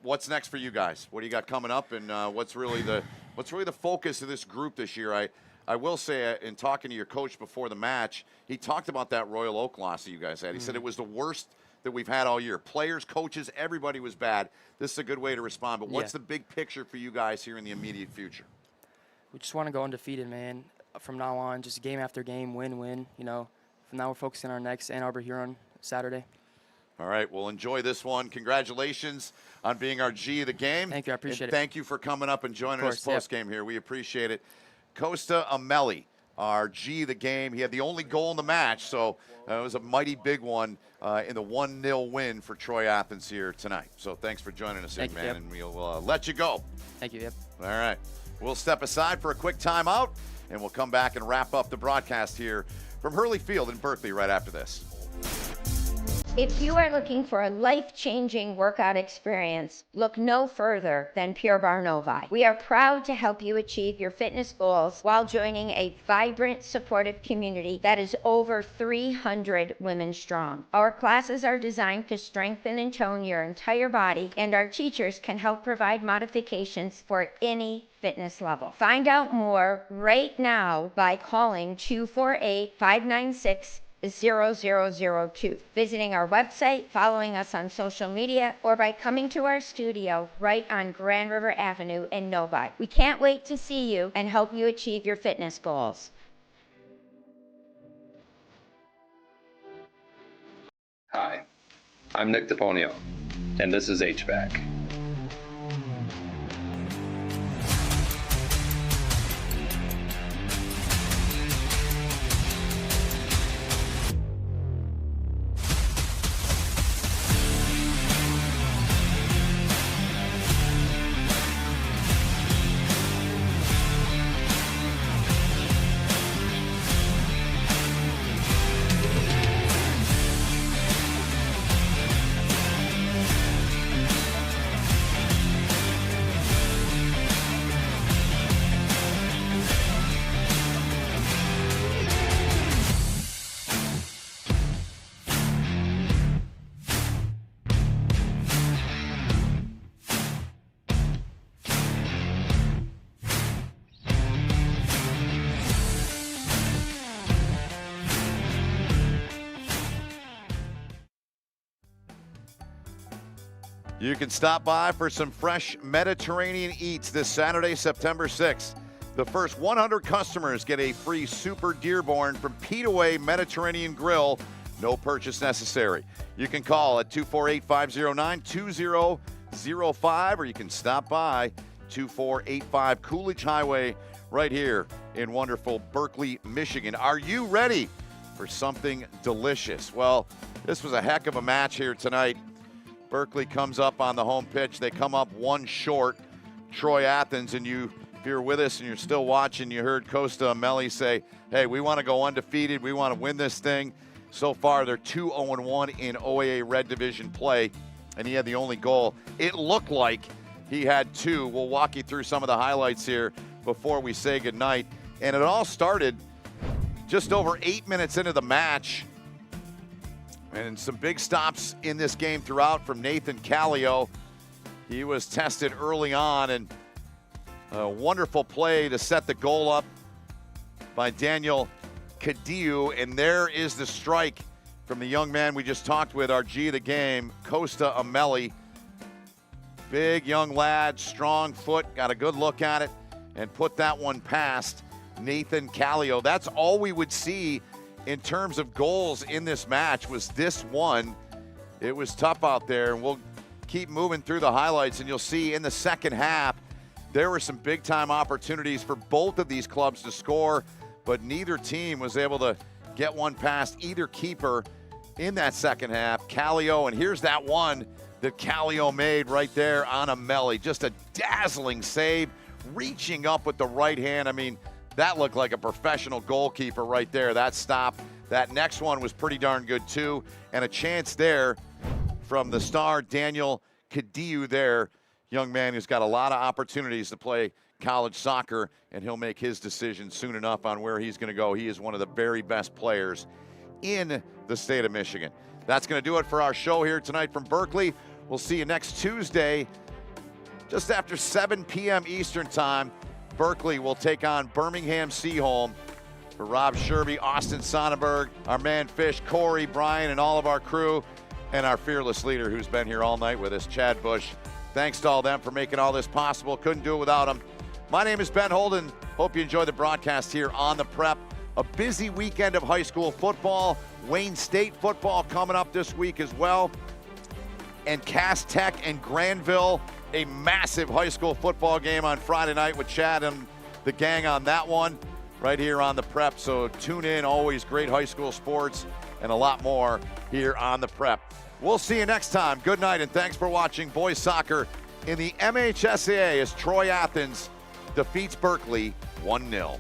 What's next for you guys? What do you got coming up, and what's really the focus of this group this year? I will say, in talking to your coach before the match, he talked about that Royal Oak loss that you guys had. He said it was the worst that we've had all year. Players, coaches, everybody was bad. This is a good way to respond. But what's the big picture for you guys here in the immediate future? We just want to go undefeated, man. From now on, just game after game, win, you know. From now we're focusing on our next Ann Arbor here on Saturday. All right, well, enjoy this one. Congratulations on being our G of the game. Thank you, I appreciate it. Thank you for coming up and joining us post-game here. We appreciate it. Costa Ameli, our G of the game. He had the only goal in the match, so it was a mighty big one in the 1-0 win for Troy Athens here tonight. So thanks for joining us, young man, and we'll let you go. Thank you, All right. We'll step aside for a quick timeout, and we'll come back and wrap up the broadcast here from Hurley Field in Berkeley right after this. If you are looking for a life-changing workout experience, look no further than Pure Barre Novi. We are proud to help you achieve your fitness goals while joining a vibrant, supportive community that is over 300 women strong. Our classes are designed to strengthen and tone your entire body, and our teachers can help provide modifications for any fitness level. Find out more right now by calling 248-596-0002, visiting our website, following us on social media, or by coming to our studio right on Grand River Avenue in Novi. We can't wait to see you and help you achieve your fitness goals. Hi, I'm Nick DePonio, and this is HVAC. You can stop by for some fresh Mediterranean eats this Saturday, September 6th. The first 100 customers get a free Super Dearborn from Peteaway Mediterranean Grill. No purchase necessary. You can call at 248-509-2005, or you can stop by 2485 Coolidge Highway right here in wonderful Berkley, Michigan. Are you ready for something delicious? Well, this was a heck of a match here tonight. Berkley comes up on the home pitch. They come up one short. Troy Athens, and if you're with us and you're still watching, you heard Costa Amelli say, hey, we want to go undefeated. We want to win this thing. So far, they're 2-0-1 in OAA Red Division play, and he had the only goal. It looked like he had two. We'll walk you through some of the highlights here before we say goodnight. And it all started just over 8 minutes into the match. And some big stops in this game throughout from Nathan Callio. He was tested early on, and a wonderful play to set the goal up by Daniel Cadiu. And there is the strike from the young man we just talked with, our G of the game, Costa Amelli. Big young lad, strong foot, got a good look at it, and put that one past Nathan Callio. That's all we would see in terms of goals in this match, was this one. It was tough out there, and we'll keep moving through the highlights, and you'll see in the second half there were some big-time opportunities for both of these clubs to score, but neither team was able to get one past either keeper in that second half. Callio, and here's that one that Callio made right there on Amelli. Just a dazzling save, reaching up with the right hand. I mean, that looked like a professional goalkeeper right there, that stop. That next one was pretty darn good too, and a chance there from the star Daniel Cadiu there. Young man who's got a lot of opportunities to play college soccer, and he'll make his decision soon enough on where he's going to go. He is one of the very best players in the state of Michigan. That's going to do it for our show here tonight from Berkley. We'll see you next Tuesday, just after 7 p.m. Eastern time. Berkley will take on Birmingham Seaholm. For Rob Sherby, Austin Sonnenberg, our man Fish, Corey, Brian, and all of our crew, and our fearless leader who's been here all night with us, Chad Bush. Thanks to all them for making all this possible. Couldn't do it without them. My name is Ben Holden. Hope you enjoy the broadcast here on The Prep. A busy weekend of high school football. Wayne State football coming up this week as well. And Cass Tech and Granville, a massive high school football game on Friday night with Chad and the gang on that one right here on The Prep. So tune in. Always great high school sports and a lot more here on The Prep. We'll see you next time. Good night, and thanks for watching boys soccer in the MHSAA as Troy Athens defeats Berkley 1-0.